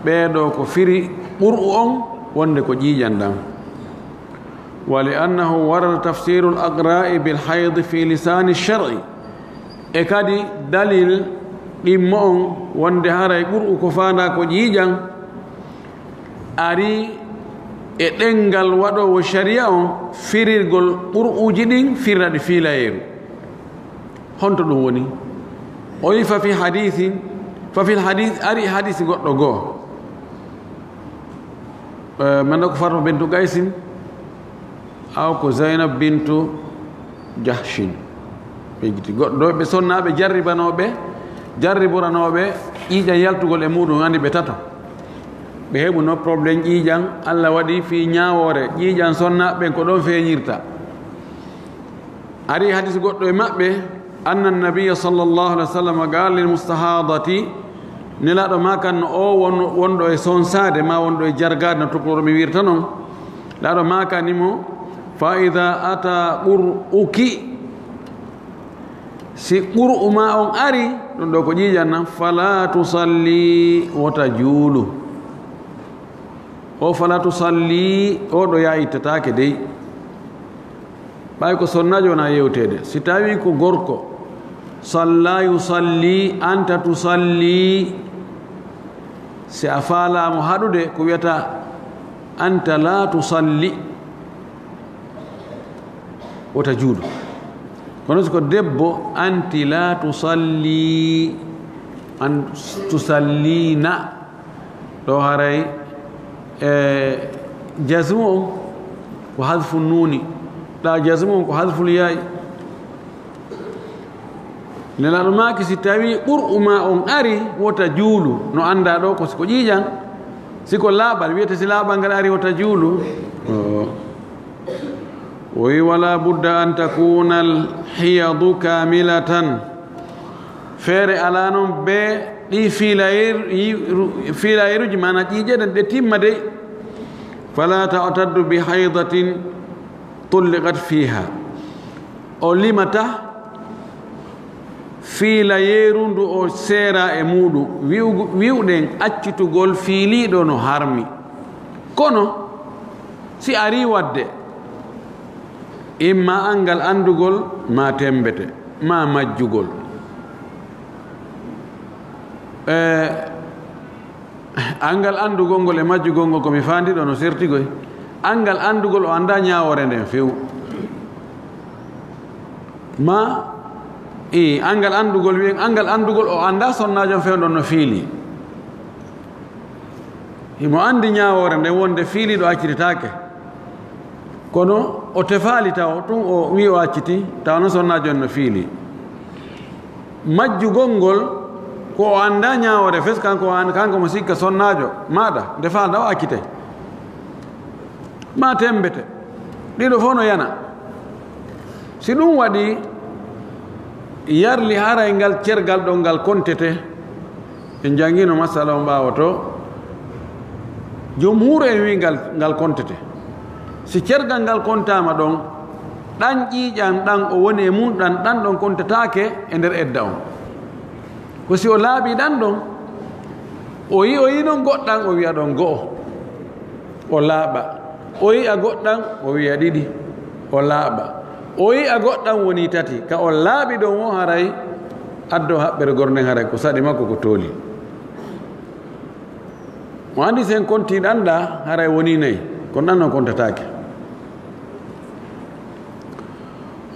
[SPEAKER 1] ɓeeɗo ko firi ɓuru on wonde ko ƴiiƴan wa li annahu warada tafsiru l aqra'i bil haydi fi lisani lshar'i e kadi dalil ɗimmo on wonde haray ɓuru ko faanda ko ƴiiƴan ari e ɗengal waɗowo sharia on firirgol ɓur'uji ɗin firnaɗe fiilayeeru honto ɗum woni o wi fa fi hadithin fa fil hadith ari hadisi goɗɗo goo manda ko Fatma bintu Qaysin aw ko Zainab bintu Jahshin ɓeygiti goɗɗo ɓe sonnaɓe jarriboranoɓe ƴiiƴan yaltugol e muɗum andi ɓe tato ɓe heɓuno probléme ƴiiƴan Allah waɗi fi ñawore ƴiiƴan sonnaɓe ko ɗon feeñirta ari hadis goɗɗo e maɓɓe anna nabiya sallllahu alih wa sallam gal lil mustahadati nelaɗo ma kan no o wonɗo e sonsade ma wonɗo e jargade no tokoro mi wirta noon laɗo ma kanimo fa ida ata qur'uki si qur'u ma on ari ɗum ɗo ko ƴiiƴanna fala tusalli wota juulu o fala tusalli o ɗo yayittatake dey ɓay ko sonnajo wona yewtede si tawi ko gorko salla yusalli anta tusalli si a faalamo haɗude ko wiyata anta la tusalli wota juuɗo kono siko debbo anti la tusalli an tusallina ɗo haray jasmu on ko hadfu nuni ɗa jasmu on ko hadful yayi nelaɗo maki si tawi qur'u ma on ari wota juulu no anda ɗo ko siko ƴiiƴan siko laaɓal wiyete si laaɓal ngal ari wota juulu o wi wala budda an takuna alhiyadu kamilatan feere ala noon be ɗi filayeruji mana ƴiiƴeɗen ɗe timma dey fala ta'taddu bi haydatin tulliqat fiha o limata filayeru ndu o seera e muɗum wiwɗen accitugol fiiliɗo no harmi kono si ari wadde imma angal andugol ma tembete ma majjugol angal andugol ngol e majjugol ngol komi fandiɗo no sertigoy angal andugol o anda ñawore nden few ma angal andugol wiyen angal andugol o anda sonnajon fewɗon no fiili himo andi ñawore nden wonde fiiliɗo accititake kono o tefaali taw tun o wi o acciti taw no sonnajo en no fiili majjugol ngol ko o anda ñawore fes kanko mo sikka sonnajo maɗa defalda o accite ma tembete ɗiɗo fof no yana si ɗum waɗi yarli haray ngal cergal ɗo ngal kontete en jangino masala o ɓawoto jumhur en wi ngal kontete si cergal ngal kontama ɗon ɗan ƴiiƴan ɗan o woni e mum ɗan ɗon kontetake e nder edda on ko si o laaɓi ɗan ɗon o yi ɗon goɗɗan o wiya ɗon go'o o laaɓa o yi a goɗɗan o wiya ɗiɗi o laaɓa o yi a goɗɗan woni tati ka o laaɓi ɗon o haray addo haɓɓere gornden haray ko saɗi makko ko tooli o andi sen kontiɗan ɗa haray woni nayi kono ɗan non kontatake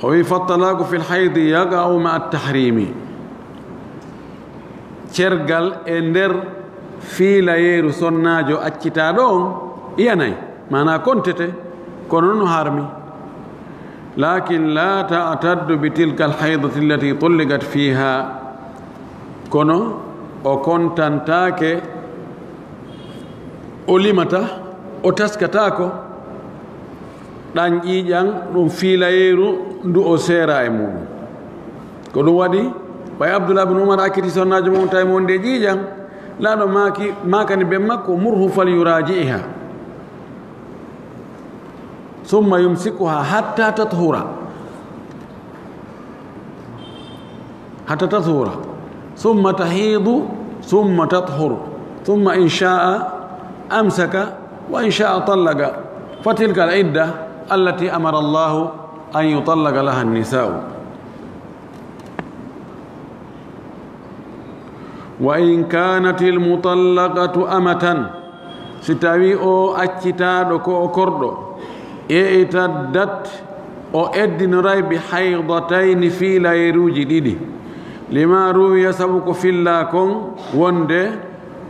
[SPEAKER 1] o wi fattalaku fi lhaydi yaqa'u ma attahrimi cergal e nder fiilayeeru sonnajo accitaɗo on iyanayi mana kontete kono no harmi lakin la ta'taddu bi tilka alhaydati allati tulliqat fiha kono o kontantake o limata o taskatako ɗan ƴiiƴan ɗum fiilayeeru ndu o seera e muɗum ko ɗum waɗi ɓay abdoullah bin oumar akkiti sonnajo mum tawi mo wonde ƴiiƴan laaɗo makani ɓe makko murhu fal yuraji'iha summa yumsikuha hatta tathura summa tahidu summa tathuru summa in sha'a amsaka wa in sha'a tallaqa fatilka al-idda allati amara Allahu an yutallaqa laha an-nisa'u wa in kanat al-mutallaqatu amatan si tawi o accitaɗo ko o korɗo i'taddat o eddinoray bi haydatayni fiilayeruji ɗiɗi lima ruwiya sabu ko filla kon wonde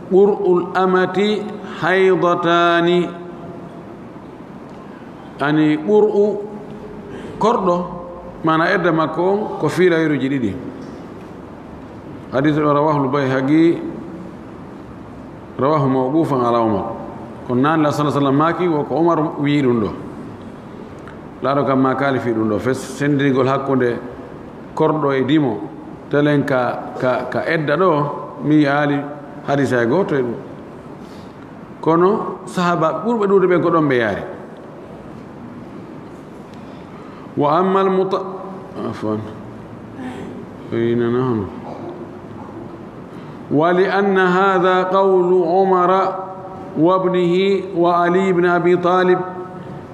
[SPEAKER 1] qur'ul amati haydatani ani qur'u korɗo mana edda makko ko fiilayruji ɗiɗi hadith rawahu al-Bayhaqi rawahu mawqufan ala Umar ko nan la sallallahu alaihi wasallam maki wo ko Umar wi ɗum ɗo laaɗo kam ma kaali fi ɗum ɗo fes sendirigol hakkunde korɗo e dimo telen ka edda ɗo mi yaali hadisa e goto e ɗum kono sahaba ɓurɓe ɗuuɗe ɓe ko ɗon ɓe yaari wa amma afwan hono ولأن هذا قول عمر وابنه وعلي بن أبي طالب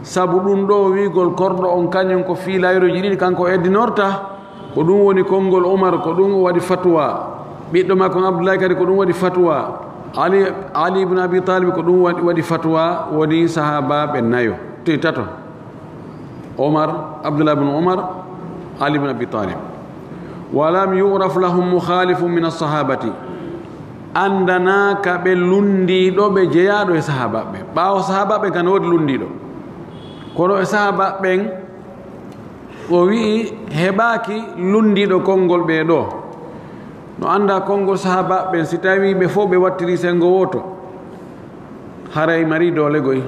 [SPEAKER 1] سبلون دو ويقول كرد أن كان ينكو في لا يرجلين كان كو إدي نورتا كدون وني كونغول عمر كدون ودي فتوى بيتو ما كون عبد الله كدي كدون ودي فتوى علي بن أبي طالب كدون ودي فتوى ودي صحابة بنايو تيتاتو عمر عبد الله بن عمر علي بن أبي طالب ولم يعرف لهم مخالف من الصحابة andana ka ɓe lundiɗo ɓe jeyaɗo e sahabaɓe ɓawo sahabaɓe kan wodi lundiɗo kono e sahabaɓen o wi'i heɓaki lundiɗo konngol ɓe ɗo no anda konngol sahabaɓen si tawi ɓe fof ɓe wattiri sengo woto haray mari doole goy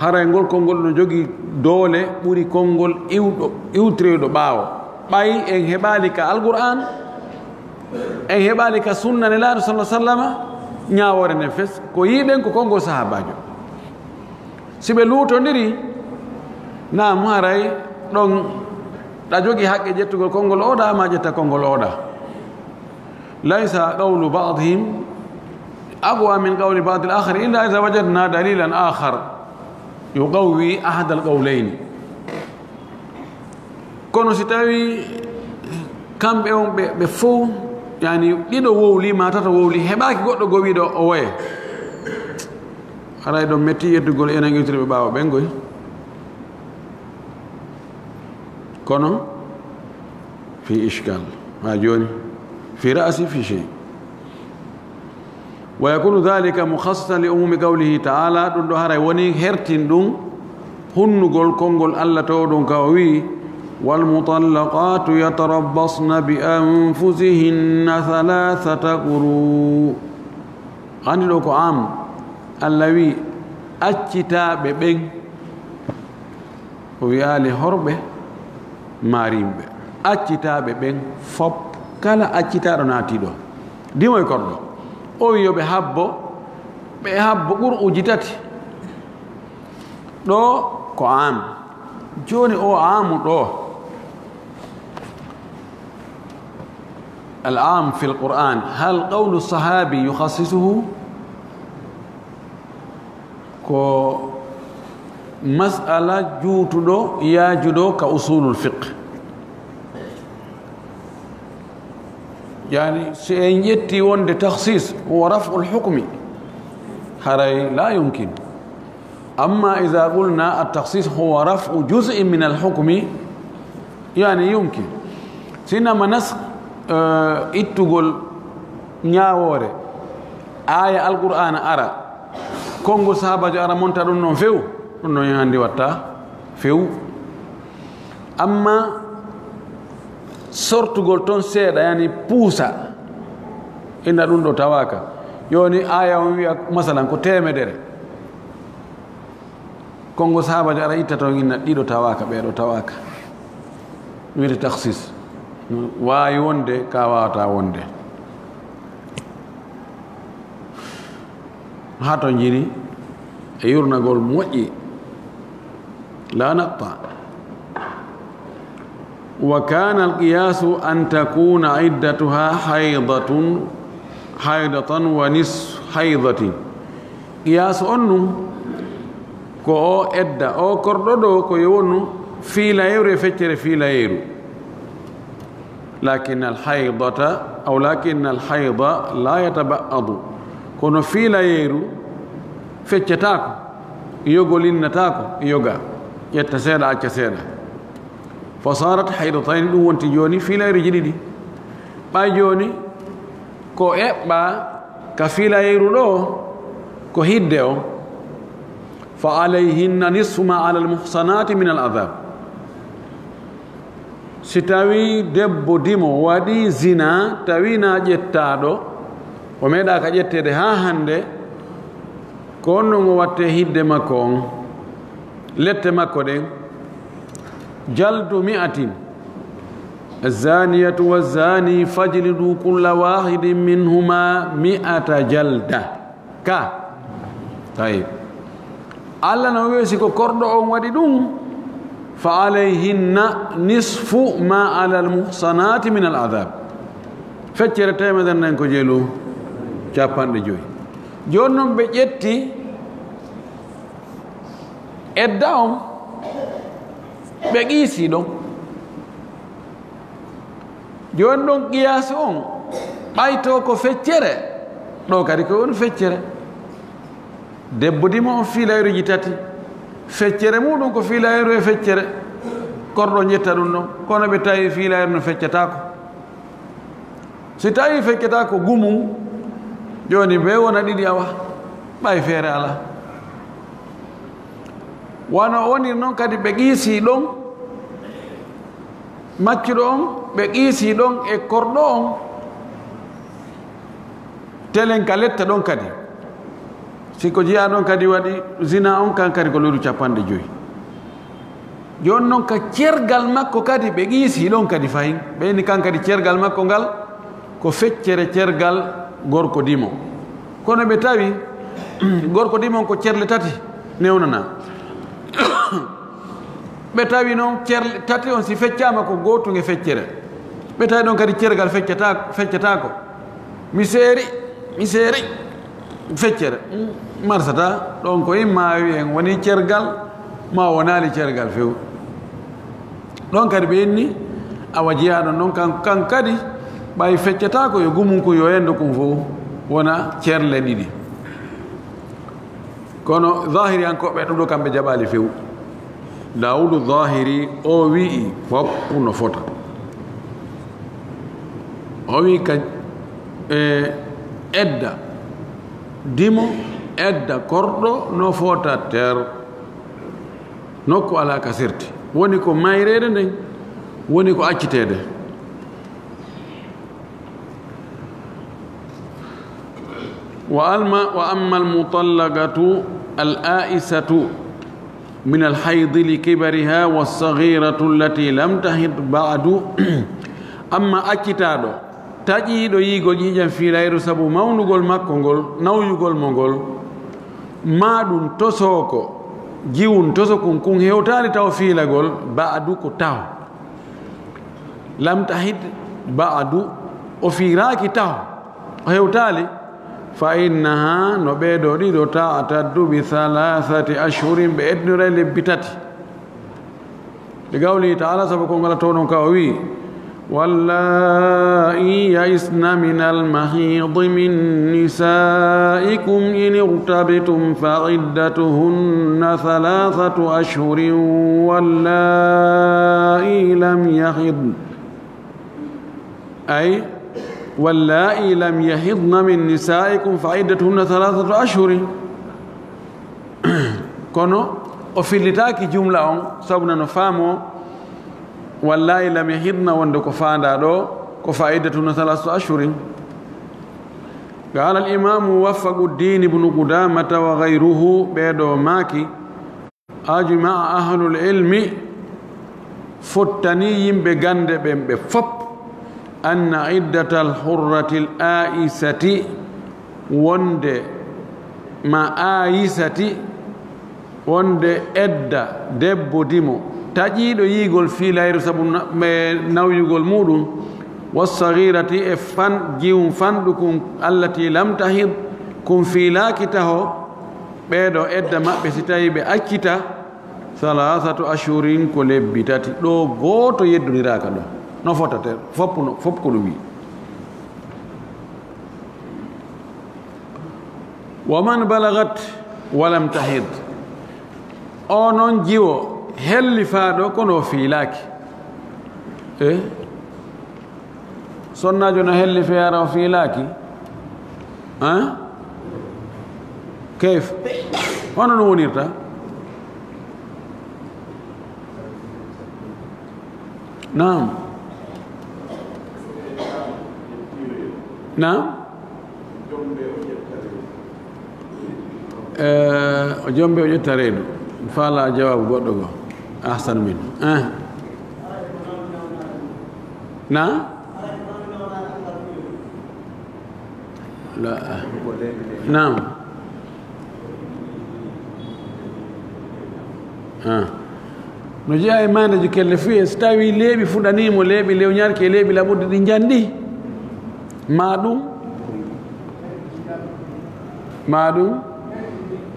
[SPEAKER 1] haray ngol konngol no jogui doole ɓuri konngol iwtiroyɗo ɓaawo ɓayi en heɓali ka alqur'an en heɓali ka sunna nelaaɗo sallah sallama ñawore nden fes ko yiɗen ko konngol sahabajo si ɓe luutodiri nam haray ɗon ɗa jogui haqqe ƴettugol konngol oɗa ma ƴetta konngol oɗa laysa qawlu badihim aqwa min qawli badi l akhar illa ida wajadna dalilan akhar yuqawwi ahada alqawlayni kono si tawi kamɓe on ɓe fof yani ɗiɗo wowli ma tata wowli heɓaki goɗɗo gowiɗo o woye haray ɗon metti yettugol enen iwtire ɓe ɓaawa ɓen goy kono fi ishkal ha joni fi ra'si fi shay wa yakunu dhalika mukhassisan li umumi qawlihi ta'ala ɗum ɗo haray woni hertin ɗum hunnugol konngol Allah taw ɗum ka o wi والمطلقات يتربصن بأنفسهن ثلاثة قروء عندي لوكو عام الذي أجتا ببين ويالي هربة ماريم أجتا ببين فب كلا أجتا رناتي دو ديما يكردو أو يو بحبو قرء جتاتي دو كو عام جوني أو عام دو العام في القرآن هل قول الصحابي يخصصه كو مسألة جوتدو يا جدو كأصول الفقه يعني سينجتي وند تخصيص هو رفع الحكم هذا لا يمكن أما إذا قلنا التخصيص هو رفع جزء من الحكم يعني يمكن سينما نسخ ittugol ñaawore aya alqur'ana ara konngol sahabajo ara monta ɗum noon few ɗum noon handi watta few amma sortugol toon seeɗa yani puusa inna ɗum ɗo tawaka yoni aya on wiya masalan ko temedere konngol sahabajo ara itta toon inna ɗiɗo tawaka ɓeɗo tawaka wiyete tahsis waawi wonde ka wawata wonde ha to jini e yurnagol moƴƴi la naqta wa kana alqiyasu an takuna iddatuha haydatan wa nis haydatin qiyasu on num ko o edda o korɗo ɗo ko yewonu fiilayewru e feccere fiilayeru لكن الحيضة أو لكن الحيض لا يتبعض كونو في لا يرو فتشتاكو يوغولين نتاكو يوغا يتسيدا أكسيدا فصارت حيضتين وانت جوني في لا يرجدي باي جوني كو إبا كفي لا يرو لو كو هيديو فعليهن نصف ما على المحصنات من العذاب si tawi debbo dimo waɗi zina tawina ƴettaɗo o meeɗa ka ƴettede ha hande ko on ɗon o watte hidde makko on lette makko ɗen jaldu mi'atin الزانية والزاني فاجلدوا كل واحد منهما 100 جلدة طيب الله نويسكو كردو أم وددون فعليهن نصف ما على المحصنات من العذاب فجر تيمة ننكو جيلو جابان دي جوي جونم بجتي اداهم بقيسي دون jon ɗon qiyasi on ɓayto ko feccere ɗo kadi ko woni feccere debbo dimo on fiilayruji tati feccere muɗum ko fiilayru e feccere korɗo jetta ɗum ɗon kono ɓe tawi fiilayru no feccatako si tawi feccatako gumum joni ɓe wona ɗiɗi awa ɓay feere ala wano wonir noon kadi ɓe qiisi ɗon maccuɗo on ɓe qiisi ɗon e korɗo on telen ka letta ɗon kadi siko jiya ɗon kadi waɗi zina on kan kadi ko leyru 50 joni noon ka cergal makko kadi ɓe qiisi ɗon kadi fayin ɓeyni kan kadi cergal makko ngal ko feccere cergal gorko dimo kono ɓe tawi gorko dimo ko cerle tati newnana ɓe tawi noon cerle tati on si feccama ko gotum e feccere ɓe tawi ɗon kadi cergal feccatako mi seeri feccere marsata ɗon ko imma wi en woni cergal ma wonali cergal few ɗon kadi ɓe inni awa jeyaɗon ɗon kan kadi ɓay feccatako yo gumum ko yo endo kum fof wona cerle ɗiɗi kono zahiri an koɓe ɗum ɗo kamɓe jaɓali few dawudu zahiri o wi'i foppu no fota o wi ka edda dimo edda korɗo no fota ter nokku ala ka sirti woni ko mayrede nden woni ko accitede wa amma almutallaqatu al'aisatu من الحيض لكبرها والصغيرة التي لم تحض بعد أما أكتادو تجيدو ييغو جيجان في لايرو سابو ماونوغول ماكونغول ناويوغول مونغول ما دون توسوكو جيون توسوكون كون هيوتالي تاو في لاغول بعدو كو تاو لم تحض بعد وفيراكي تاو هيوتالي فإنها نبيدو ديدو تعتد ب3 أشهر بإذن ريل بتاتي لقوله تعالى سبقون قال تونون كاوي واللائي يئسن من المحيض من نسائكم إن ارتبتم فعدتهن 3 أشهر واللائي لم يحضن أي واللائي لم يحضن من نسائكم فعدتهن 3 أشهر كونو وفيلتاكي جملة سبنا نفهمو واللائي لم يحضن وندو كفاندا دو كفعدتهن 3 أشهر قال الإمام موفق الدين بن قدامة وغيره بيدو ماكي أجمع أهل العلم فتنيين بغند بفب أن عدة الحرة الآئسة وند ما آئسة وند إدى دب ديمو تجيد يقول في لاير سبون ناو يقول مودون والصغيرة إفن جيون فندكم التي لم تحض كن في لاكته بيدو إدى ما بستاي بأكتا 3 أشهر كولبتاتي لو غوتو يدو نراكا دو no fotater fop ko ɗum wi waman balagat walam tahid o noon jiwo hellifaɗo kono fiilaki sonnajo no helli feyara o fiilaki kayf hono no wonirta نعم نعم جنبي وجتاريدو فلا جواب غدغو احسن من نعم لا نعم no jeeya e mandeji kelle fiye so tawi leeɓi fuɗanimo leeɓi lewñarki e leeɓi laɓude ɗi jandi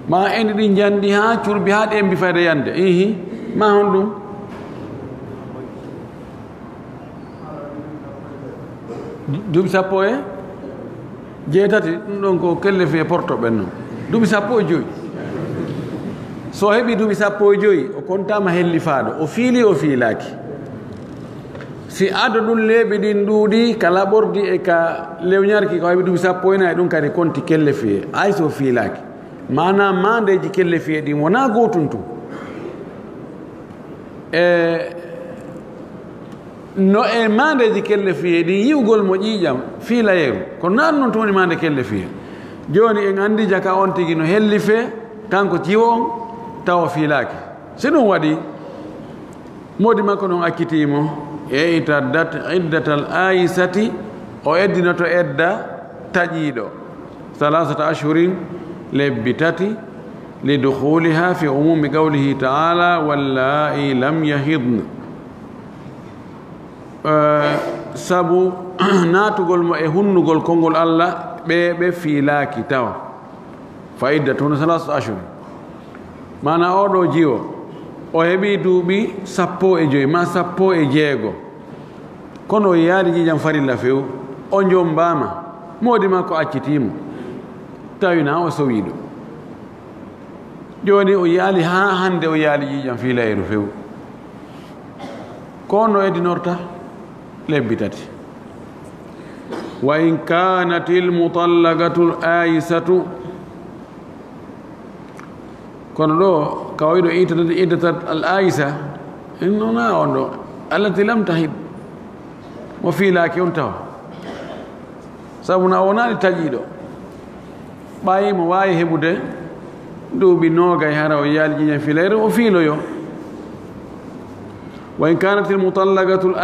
[SPEAKER 1] ma ende ɗi jandi ha curbi ha ɗembi fayda yande ma hon ɗum duuɓi sappo e jeetati ɗum ɗon ko kelle fiye porto ɓenno duuɓi sappo e joyi so heɓi duuɓi sappo e joyi o kontama hellifaɗo o fiili o fiilaki si ado ɗum leeɓi ɗin ɗuuɗi ka laɓordi e ka lewñarki ko heɓi duuɓi sappo e nayi ɗum kadi konti kelle fiye hay so fiilaki mana mandeji kelle fiye ɗin wona gotum tum no e mandeji kelle fiye ɗin yiwgol mo ƴiƴam fiilayeru kono nan noon towoni mande kelle fiye joni en andi jaka on tigi no helli fe kanko jiwo on tawa fiilaki si ɗum waɗi modi makko noon akkitimo e itaddat iddatal aisati o eddinoto edda taƴiɗo 3 ashhurin lebbi tati lidukhuliha fi umumi qawlihi taala wallahi lam yahidn sabu natugol mo e hunnugol konngol Allah ɓe fiilaki tawa fa iddatun 3 ashhurin mana oɗo jiwo o heɓi duuɓi 15 ma 16 kono o yaari ƴiƴam farilla few o jombama modi makko accitimo tawina o sowiɗo joni o yaali ha hande o yaali ƴiƴam fiilayru few kono edinorta lebbi tati wa in kanat ilmutallaqatu aisatu kono ɗo kawawiɗo itadade iddatat al aisa innona on ɗo allati lam tahid mo fiilaki on tawa sabu na wonani taƴiɗo ɓayi mo wawi heɓude duuɓi noogay hara o yaali ƴiƴam fiilayre o fiiloyo wa in kanat ilmutallaqatu l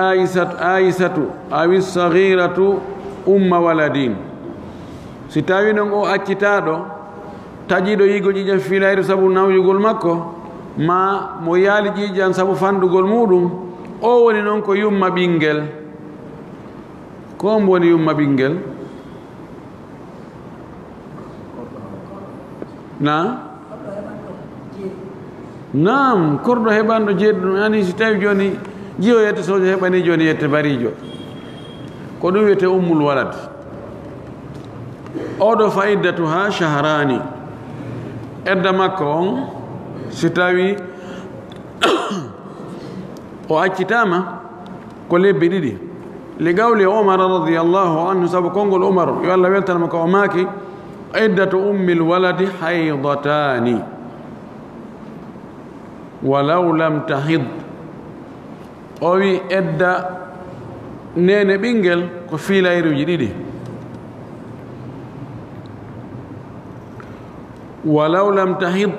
[SPEAKER 1] aisatu awi sahiratu umma waladin si tawi noon o accitaɗo taƴiɗo yigo ƴiƴam fiilayre sabu nawyugol makko ma mo yaali ƴiƴam sabu fanɗugol muɗum o woni noon ko yumma ɓinguel ko mbo woni yumma ɓinguel nam korɗo heɓanɗo jeeɗi ɗum ani si tawi joni jiyo yette sojo heɓani joni yette barijo ko ɗum wiyete ummul walad oɗo fa iddatu ha shahrani edda makko on si tawi o accitama ko lebbi ɗiɗi li gawli umar radiallahu anhu sabu konngol umar yo allah weltanama ko o maaki iddatu ummil waladi haydatani walaw lam tahid o wi edda nene ɓinguel ko fiilayruji ɗiɗi walaw lam tahid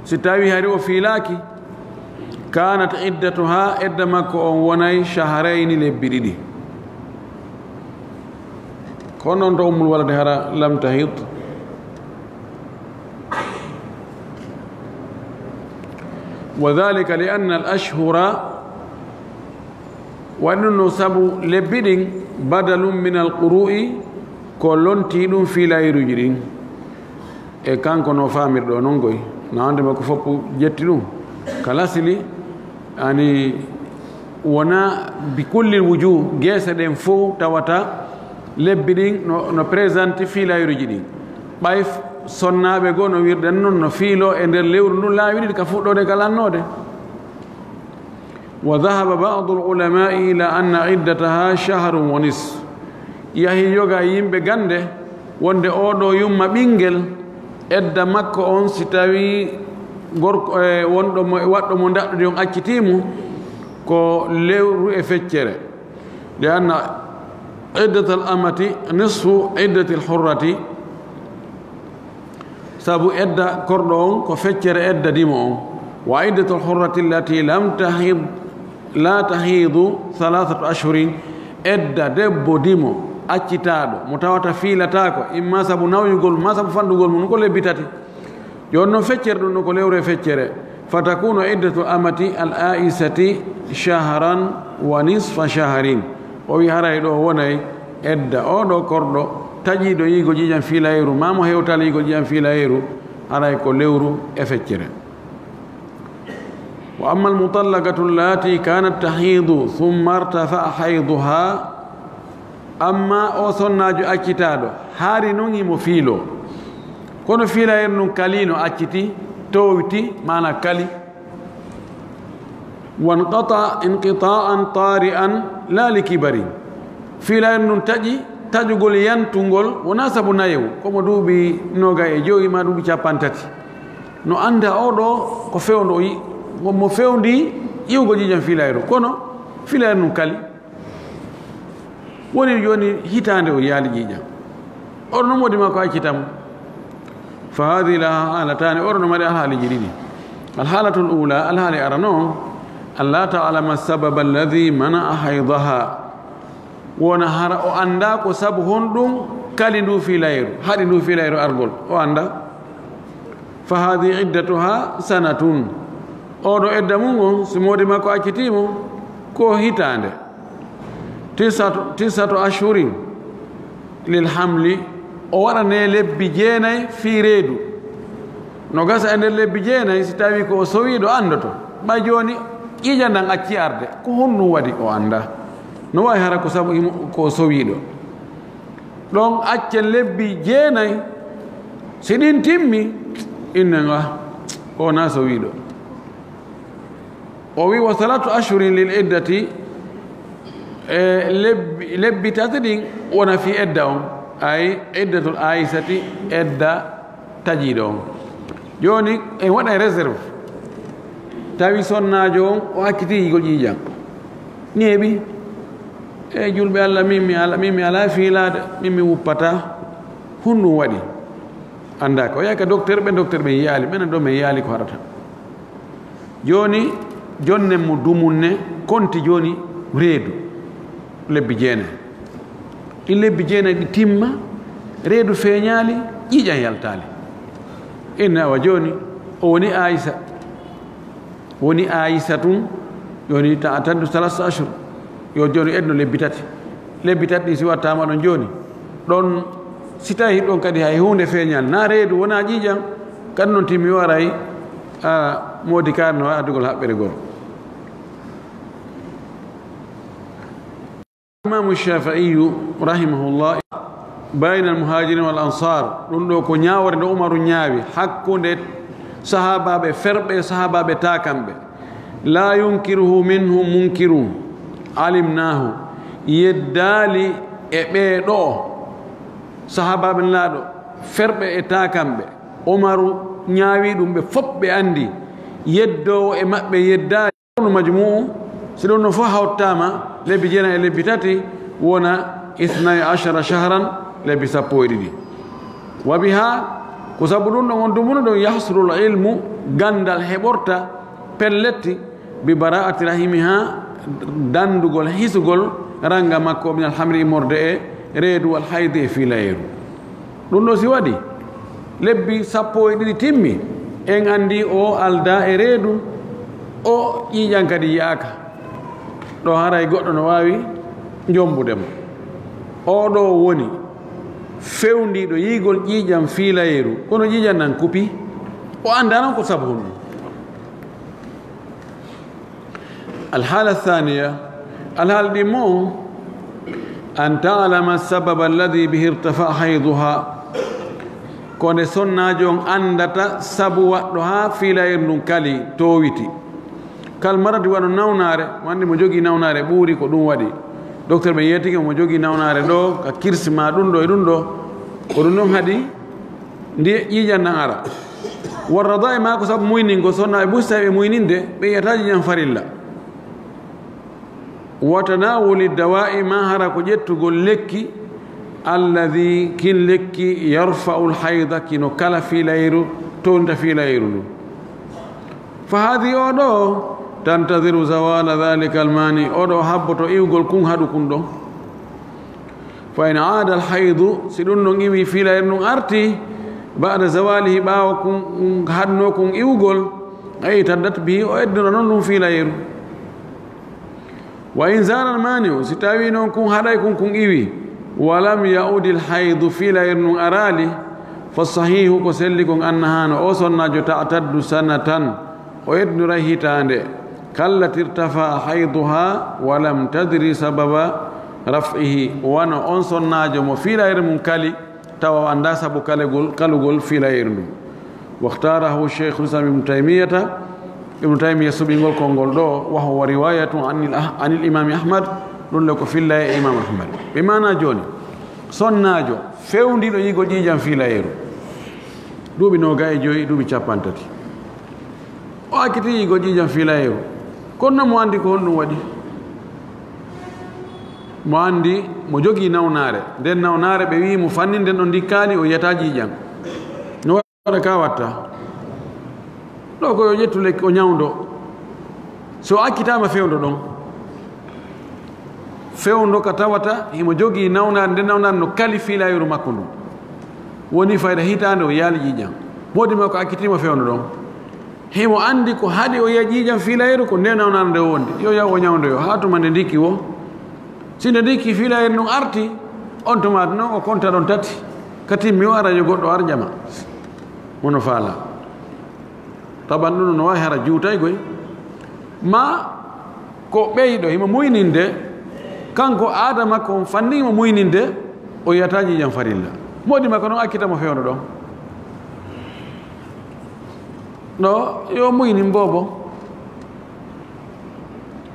[SPEAKER 1] si tawi hari o fiilaki kanat iddatuha edda makko on wonay shahrayni lebbi ɗiɗi ko noon to ummul walade hara lam tahid وذلك لأن الأشهر وأنه سبو لبدين بدل من القروء كلون تيدون في لا يرجرين e kanko no famirɗo noon goy no ande makko fof jetti ɗum kala sili ani wona bi kullil wujuh guese ɗen fof tawata lebbi ɗin no présente fiilayruji ɗin ɓay sonnaɓe goo no wirɗen noon no fiilo e nder lewru ndun laawi ɗiɗi ka fuɗɗode ka lannode wa dahaba badu lulamai ila anna iddataha shahrun wa nis yahi yoga yimɓe gande wonde oɗo yumma ɓinguel edda makko on si tawi gorko wonɗo mo waɗɗo mo daɗɗude on accitimo ko lewru e feccere لأن عدة الأمة نصف عدة الحرة سابو إدى كردون كفتر إدى ديمون وعدة الحرة التي لا تحيض 3 أشهر إدى دبو ديمو أكتادو متواتا فيلا تاكو إما سابو ناو يقول ما سابو فاندو يقول منو كل بيتاتي يونو فتر دونو كل يوري فتر فتكون عدة الأمة الآئسة شهرا ونصف شهرين ويهارا يدو وناي إدى أودو كردو tajido yigo jijam filayru mamo hewtal yigo jijam filayru aray ko lewru e feccere wa amma al mutallaqatu allati kanat tahidu thumma irtafa hayduha amma o sonnajo accitado haari non mo fiilo kono filayru non kalino acciti towti mana kali wanqata inqita'an tari'an la likibari filayru non taji tajugol yantungol wona sabu nayewu komo duubi noga e joyi ma duubi capantati no anda oɗo ko fewndo mo fewndi iwgo jijam filayru kono filayru num kali woni joni hitande o yaali jijam oɗo noon wodi ma ko accitamo fa hadihi laha halatani oɗo no mari alhaaliji ɗiɗi alhalatu l ula alhaali ara noon an la talama sababa alladi mana haydaha wona hara o anda ko sabu honɗum kali ndu filayru haɗi ndu filayru argol o anda fa hadi iddatuha sanatun oɗo edda mum on so modi makko accitimo ko hitande tisatu ashhurin lil hamli o waɗane lebbi jeenayi fi reedu no gasa e nder lebbi jeenayi si tawi ko o sowiɗo andoto ma joni ƴiƴa ndan acci arde ko honɗum waɗi o anda no wawi hara ko sabu ko sowiɗo ɗon accen lebbi jeenayi si ɗin timmi innega o na sowiɗo o wi wa 3 ashhurin lil iddati lebbi tati ɗin wona fi edda on ay iddatul aisati edda tajiɗo on joni en waɗa réserve tawi sonnajo on o hakkiti yigol ƴiƴam ñeeɓi e julɓe allah min mi ala fiilade min mi wuppata hunɗum waɗi anda ko yaka docteur ɓe yaali minen ɗo min yaali ko haɗata joni jonnen mo dumunne konti joni reedu lebbi jeenayi ɗi lebbi jeenayi ɗi timma reedu feeñaali ƴiƴan yaltaali inna awa joni o woni ayisa tun joni tandu 3 ashhur yo joni edno lebbi tati ɗi si wattama ɗon joni ɗon si tawi ɗon kadi hay hunde feeñal na reedu wona ƴiƴam kadi noon timmi waray modi kaari no wawi addugol haɓɓere gol imamu shafi'iyu rahimahullah bayna almuhajirin wal ansar ɗum ɗo ko ñawore nde umaru ñaawi hakkude sahabaɓe ferɓe sahabaɓe takamɓe la yunkiruhu minhum munkirun alimnahu yeddali e ɓeeɗo sahabaɓe laaɗo ferɓe e takamɓe umaru ñaawi ɗum ɓe fof ɓe andi yeddowo e maɓɓe yeddali no majmu'u si ɗum no fof hawttama lebbi jeenayi e lebbi tati wona 12 shahran lebbi 12 wa biha ko sabu ɗum ɗon on dumuno ɗon yahsulul ilmu gandal heɓorta pelletti bi bara'ati rahimiha dandugol hisugol ranga makko min alhamri morde e reedu wal haydi e filayru ɗum ɗo si waɗi lebbi 12 timmi en andi o alda e reedu o ƴiƴan kadi yaaka ɗo haray goɗɗo no wawi jombudemo oɗo woni fewndiɗo yigol ƴiƴam filayru kono ƴiƴan nan kupi o anda noon ko sabu honɗum الحالة الثانية الحالة دي مو أن تعلم السبب الذي به ارتفع حيضها كون سنة جون أندتا سبو وقتها في لا يرنون كالي تويتي كالمرض وانو نوناري واني مجوغي نوناري بوري كو دون ودي دكتور بييتي كو مجوغي نوناري دو كيرس ما دون دو كو دون هدي دي يجان نارا والرضاء ما كو سب موينين كو سنة بوستا موينين دي بييتاجي جان فريلا وتناول الدواء ما هرك جتغول لكي الذي كن لكي يرفع الحيض كنو كلا في ليرو تونت في ليرو فهذه أودو تنتظر زوال ذلك الماني أودو حبتو إيوغول كون هادو كندو فإن عاد الحيض سيدون نغيوي في ليرو أرتي بعد زواله باو كون هادنو كون إيوغول أي تدت به وإدنا نون في ليرو وإن زال المانع ستاوي نون كون هاداي كون إيوي ولم يعود الحيض في ليرو أرالي فالصحيح كسلكم أنها نوصلنا جو تعتد سنة وإدن رهيتان كالت ارتفع حيضها ولم تدري سبب رفعه وانا أنصرنا جو مفيلا يرمون كالي توا أندا سبو كالغول فيلا يرمون واختاره الشيخ الإسلام ابن تيمية سبينغول كونغول دو وهو رواية عن الإمام أحمد لنلقى في الله إمام أحمد بمعنى جوني صننا جو فيوندي دو يغو جيجان فيلا يرمون دوبي نوغاي جوي دوبي چاپانتاتي o akiti go jijam filayo kono mo andi ko honno wadi mo andi mo jogi nawnare den nawnare be wi mo fanninde don dikkali o yata jijam no wada ka watta do ko yo jettule o nyawdo so akitama fewndo don fewndo ka tawata himo jogi nawnare den nawnare no kali filayo makko dum woni fayda hitande o yali jijam modi mako akitima fewndo don himo andi ko hadi o yajijam filayru ko nena onande wondi yo yawo nyawndo yo hatu mande diki wo sinde diki filayru no arti on tomat no o konta don tati kati mi wara yo goddo arjama mono fala taban no no wahara juutay goy ma ko beydo himo muyninde kanko adama ko fannimo muyninde o yataji jam farilla modi mako no akita mo fewndo don no yo muyni mbobo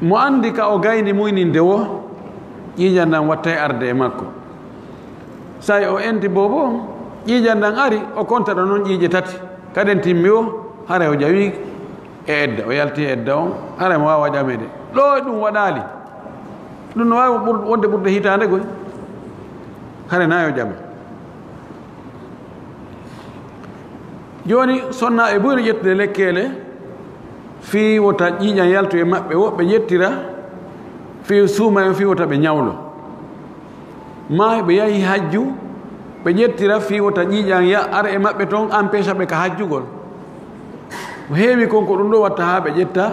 [SPEAKER 1] mo andi ka o gayni muyninde wo ƴiƴandan watta arde e makko say o enti bobo ƴiƴandan ari o kontaɗo noon ƴiƴe tati kaden timmi o hara o jawi e edda o yalti e edda on hara mo wawa ƴamede ɗo ɗum waɗali ɗum no wawi wonde ɓurde hitande goy hara nayo ƴama joni sonna e ɓuri ƴettude lekkele fi wota ƴiƴan yaltu e maɓɓe woɓɓe ƴettira fi suuma en fi wota ɓe ñawlo ma ɓe yahi hajju ɓe ƴettira fi wota ƴiƴan ara e maɓɓe toon empêcha ɓe ka hajjugol heewi kon ko ɗum ɗo watta ha ɓe ƴetta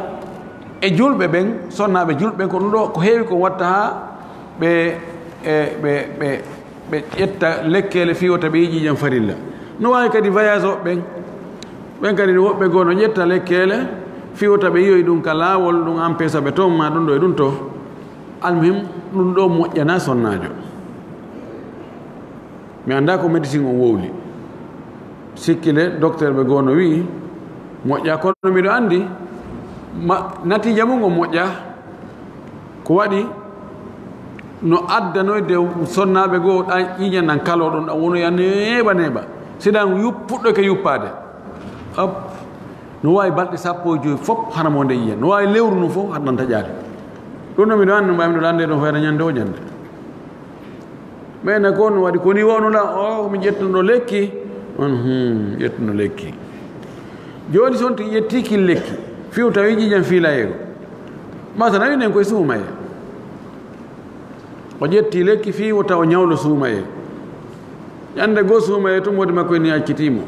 [SPEAKER 1] e julɓe ɓen sonnaɓe julɓe ko ɗum ɗo ko heewi kon watta ha ɓe ƴetta lekkele fi wota ɓe yi ƴiƴan farilla no wawi kadi voyage oɓe ɓen kadi woɓɓe goo no ƴetta lekkele fiwta ɓe yiyoyi ɗum ka laawol ɗum empêcha ɓe toon ma ɗum ɗo e ɗum to almuhim ɗum ɗo moƴƴana sonnajo mi annda ko médecine on wowli sikkile docteur ɓe goo no wi moƴƴa kono mbiɗo anndi natija mum o moƴƴa ko waɗi no addanoyde sonnaɓe goo ɗan ƴiƴan ɗan kalo ɗon ɗan wonoya neeɓa siɗan puɗɗo ke yuppade op no wawi balɗe sappo e joyi fof hana mo nde yiyan no wawi lewru no fof haɗan taƴade ɗum ɗo mbiɗo anndi no mbawmi ɗo lande ɗon fayda ñande o ñande ɓayna ko no waɗi koni wawnola o mi ƴettuno lekki on ƴettuno lekki joni son to ƴettiki lekki fiw tawi ƴiƴan fiilayero masana winen koye suumaye o ƴetti lekki fiwo taw ñawlo suumaye ñande goo suumaye to modi makko ni accitimo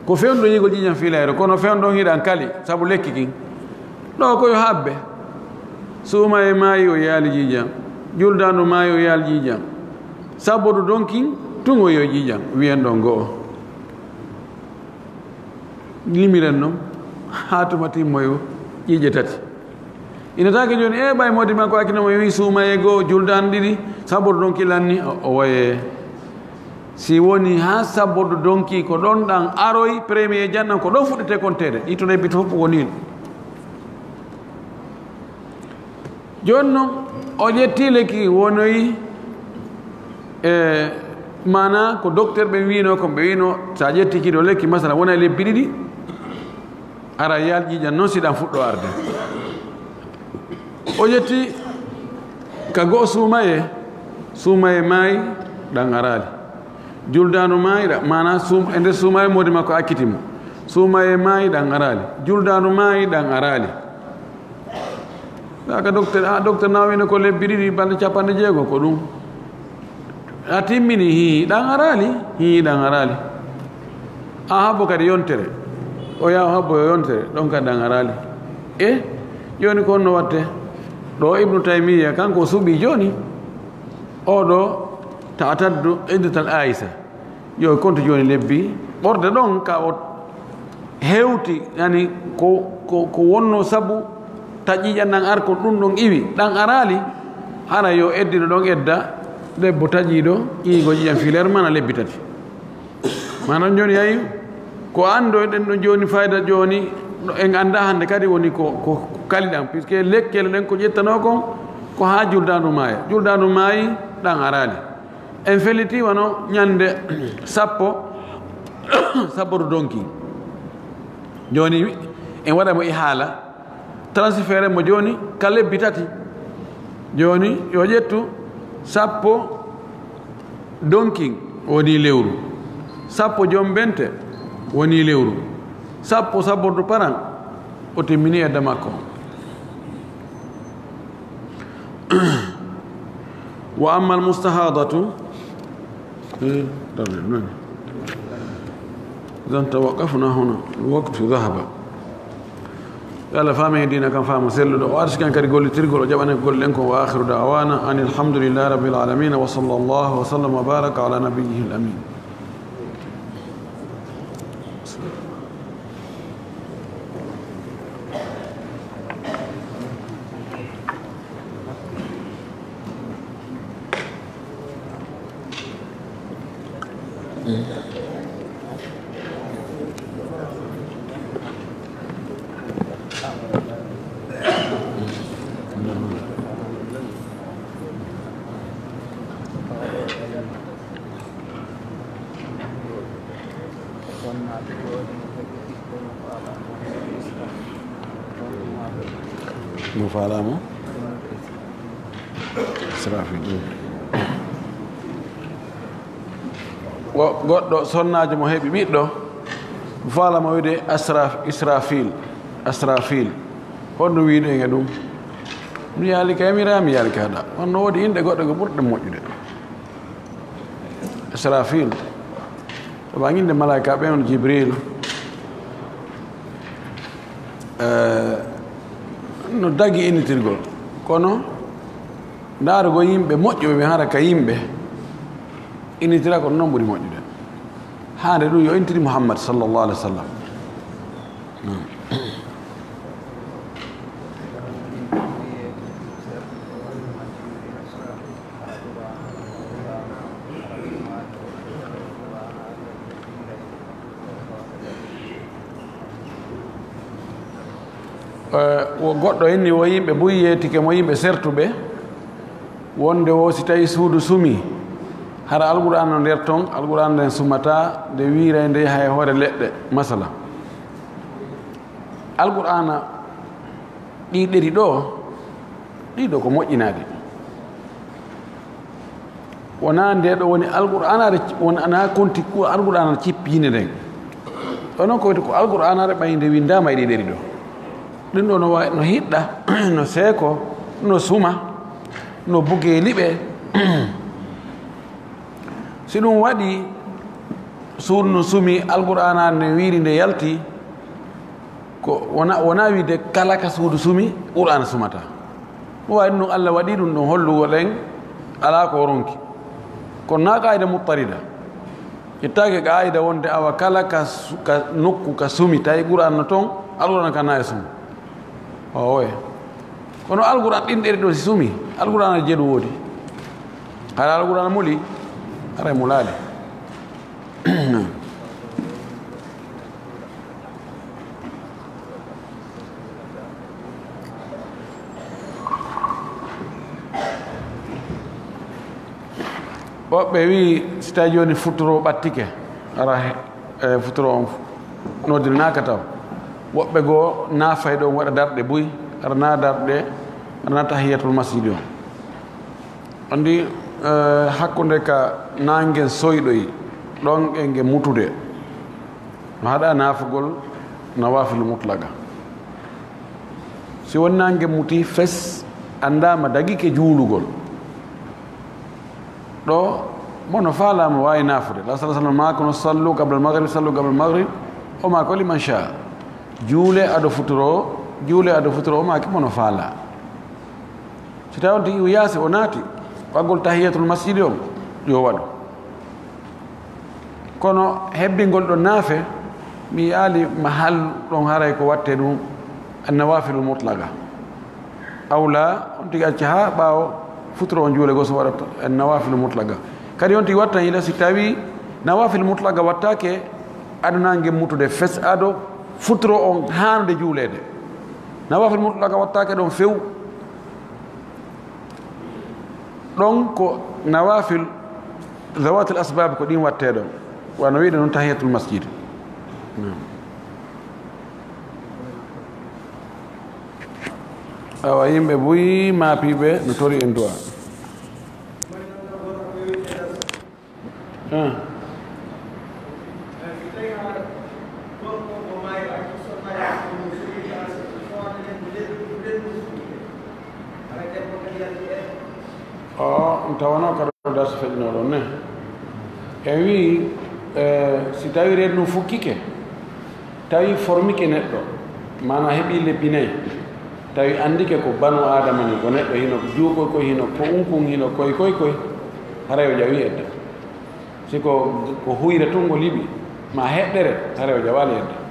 [SPEAKER 1] ko fewndo yigol ƴiƴan fiilayero kono fewndo hiɗan kali saabu lekki kin ɗo koyo habbe suumaye maayi o yaali ƴiƴan juldando maayi o yaali ƴiƴan sabodo donkin tungo yo ƴiƴan wiyen ɗon goo limiren noon ha tuma timmoyo ƴiƴe tati ina taki joni e ɓay modi makko hakkinomo wi suumaye goo juldano ɗiɗi sabodo donki lanni o waye si woni ha sabodo donki ko ɗon ɗan aroy premier jannan ko ɗon fuɗɗete kontede ɗi to ɗeɓɓi to fof woni joni noon o ƴetti lekki wonoyi e mana ko docteur ɓe wino ko ɓe wino sa ƴetti kiɗo lekki masala wona e lebbi ɗiɗi ara yaal ƴiƴan noon siɗan fuɗɗo arde o yetti ka go sumaye may dan arali juldanu may mana ende sumaye modi makko akkitimo sumaye may dan arali juldanu may dan arali aka docteur nawino ko lebbi ɗiɗi balɗe capanɗe jeego ko ɗum a timmini hi dan arali a habbo kadi yontere o yaw habbo yo yontere ɗon kadi dan arali joni ko no watte ɗo ibnu taymiya kanko suɓi joni oɗo ta'taddu iddatal aisa yo konto joni lebbi ɓorde ɗon ka o hewti yani ko wonno sabu taƴiƴan ɗan ar ko ɗum ɗon iwi ɗan arali hara yo eddino ɗon edda debbo taƴiɗo ƴiigo ƴiƴan filaire mana lebbi tati manan joni yayi ko ando ɗen ɗo joni fayida joni en anda hande kadi woni ko kaliɗan puisque lekkele ɗen ko ƴettano kon ko ha juldandu maayi ɗan arali en felliti wano ñande sappo donki joni en waɗamo i haala transféré mo joni ka lebbi tati joni yo ƴettu sappo donkin woni lewru sappo jombente woni lewru sappo sabbordu paran o timmini edda makko wa amma almustahadatu إذا توقفنا هنا الوقت ذهب يلا فامي دينا كان فاهم سيلو وارش كان كاري قولي ترقل وجبنا يقول لكم وآخر دعوانا أن الحمد لله رب العالمين وصلى الله وسلم وبارك على نبيه الأمين. مفعلامو إسرافيل goɗɗo sonnajo mo heɓi ɓiɗɗo falamo wiide asrafil honno wiiɗo e ɗum mi yaali ka mi yaali ka haɗa honno woodi inde goɗɗo ko ɓurɗe moƴƴude asrafil ɗoma inde malaika ɓe on jibril no dagi innitirgol kono ndaarugo yimɓe moƴƴuɓe ɓe hara ka yimɓe innitira ko noon ɓuri moƴƴude haande ɗum yo intiri muhammad sallllahu alih wa sallam wo goɗɗo inni wo yimɓe buyi yeetike mo yimɓe sertuɓe wonde wo si tawi suudu sumi hara alqur'an no nder toon alqur'an nden sumata nde wiira nde hay hoore leɗɗe masala alqur'ana ɗiɗeri ɗiɗo ko moƴƴinaade wona nde ɗo woni alqur'anare wona konti alqur'anare cippine nden ɗo noon ko wiyte ko alqur'anare ɓayde windama e ɗiɗeri ɗo ɗum ɗo no hiɗɗa no seeko no suma no bugeeli ɓe si ɗum waɗi suudu no sumi alqur'ana ne wiiri nde yalti ko wona wiide kala ka suudu sumi qur'ana sumata ɗum wawi ɗum allah waɗi ɗum ɗon hollugo ɗen ala ko ronki kono na qaida muttarida ittake qaida wonde awa kala ka nokku ka sumi tawi qur'ana toon alqur'ana ka na e sum oye kono alqur'an ɗinɗeri ɗo si sumi alqur'ana jeeɗu woodi hara alqur'ana muli ara mulaali woɓɓe wi si tawi joni futuro ɓattike ara futuro on nodiri naka taw woɓɓe goo naafay ɗon waɗa darɗe buy ara na darɗe ana tahiyatul masjid o andi hakkunde ka nangen soyɗoyi ɗon e nge mutude no haɗa nafugol nawafil mutlaga si woni nange muti fes andama dagike juulugol ɗo mono faalama wawi nafude la sa sallam ma kono sallu qabla al maghrib sallu qabla al maghrib o ma ko liman sha juule aɗo futuro o ma ke mono faala so tawi on tigi o yaasi o naati waggol tahiyatul masjidi o yo waɗu kono hebbingol ɗo naafe mi yaali mahal ɗon haray ko watte ɗum annawafilul mutlaga awla on tigi acca ha ɓaawo futuro on juule goo so waɗata annawafilul mutlaga kadi on tigi wattan ila si tawi nawafil mutlaga wattake aɗa nangue mutude fes aɗo futuro on hanude juulede nawafil mutlaga wattake ɗon few ɗon ko nawafil zawatul asbab ko ɗin watte ɗon wano wiide noon tahiyatul masjid awa yimɓe boyi maapiɓe no tori en duwa tawano kaɗo das feƴno ɗon ne e wi si tawi reedu fukkike tawi formike neɗɗo mana heeɓi lebbi nayyi tawi andike ko banu adama ni ko neɗɗo hino juukoy koy hino ko unkun hino koy haray o jawi edda siko ko huyre tungo liɓi ma heɓɗere haray o jawali edda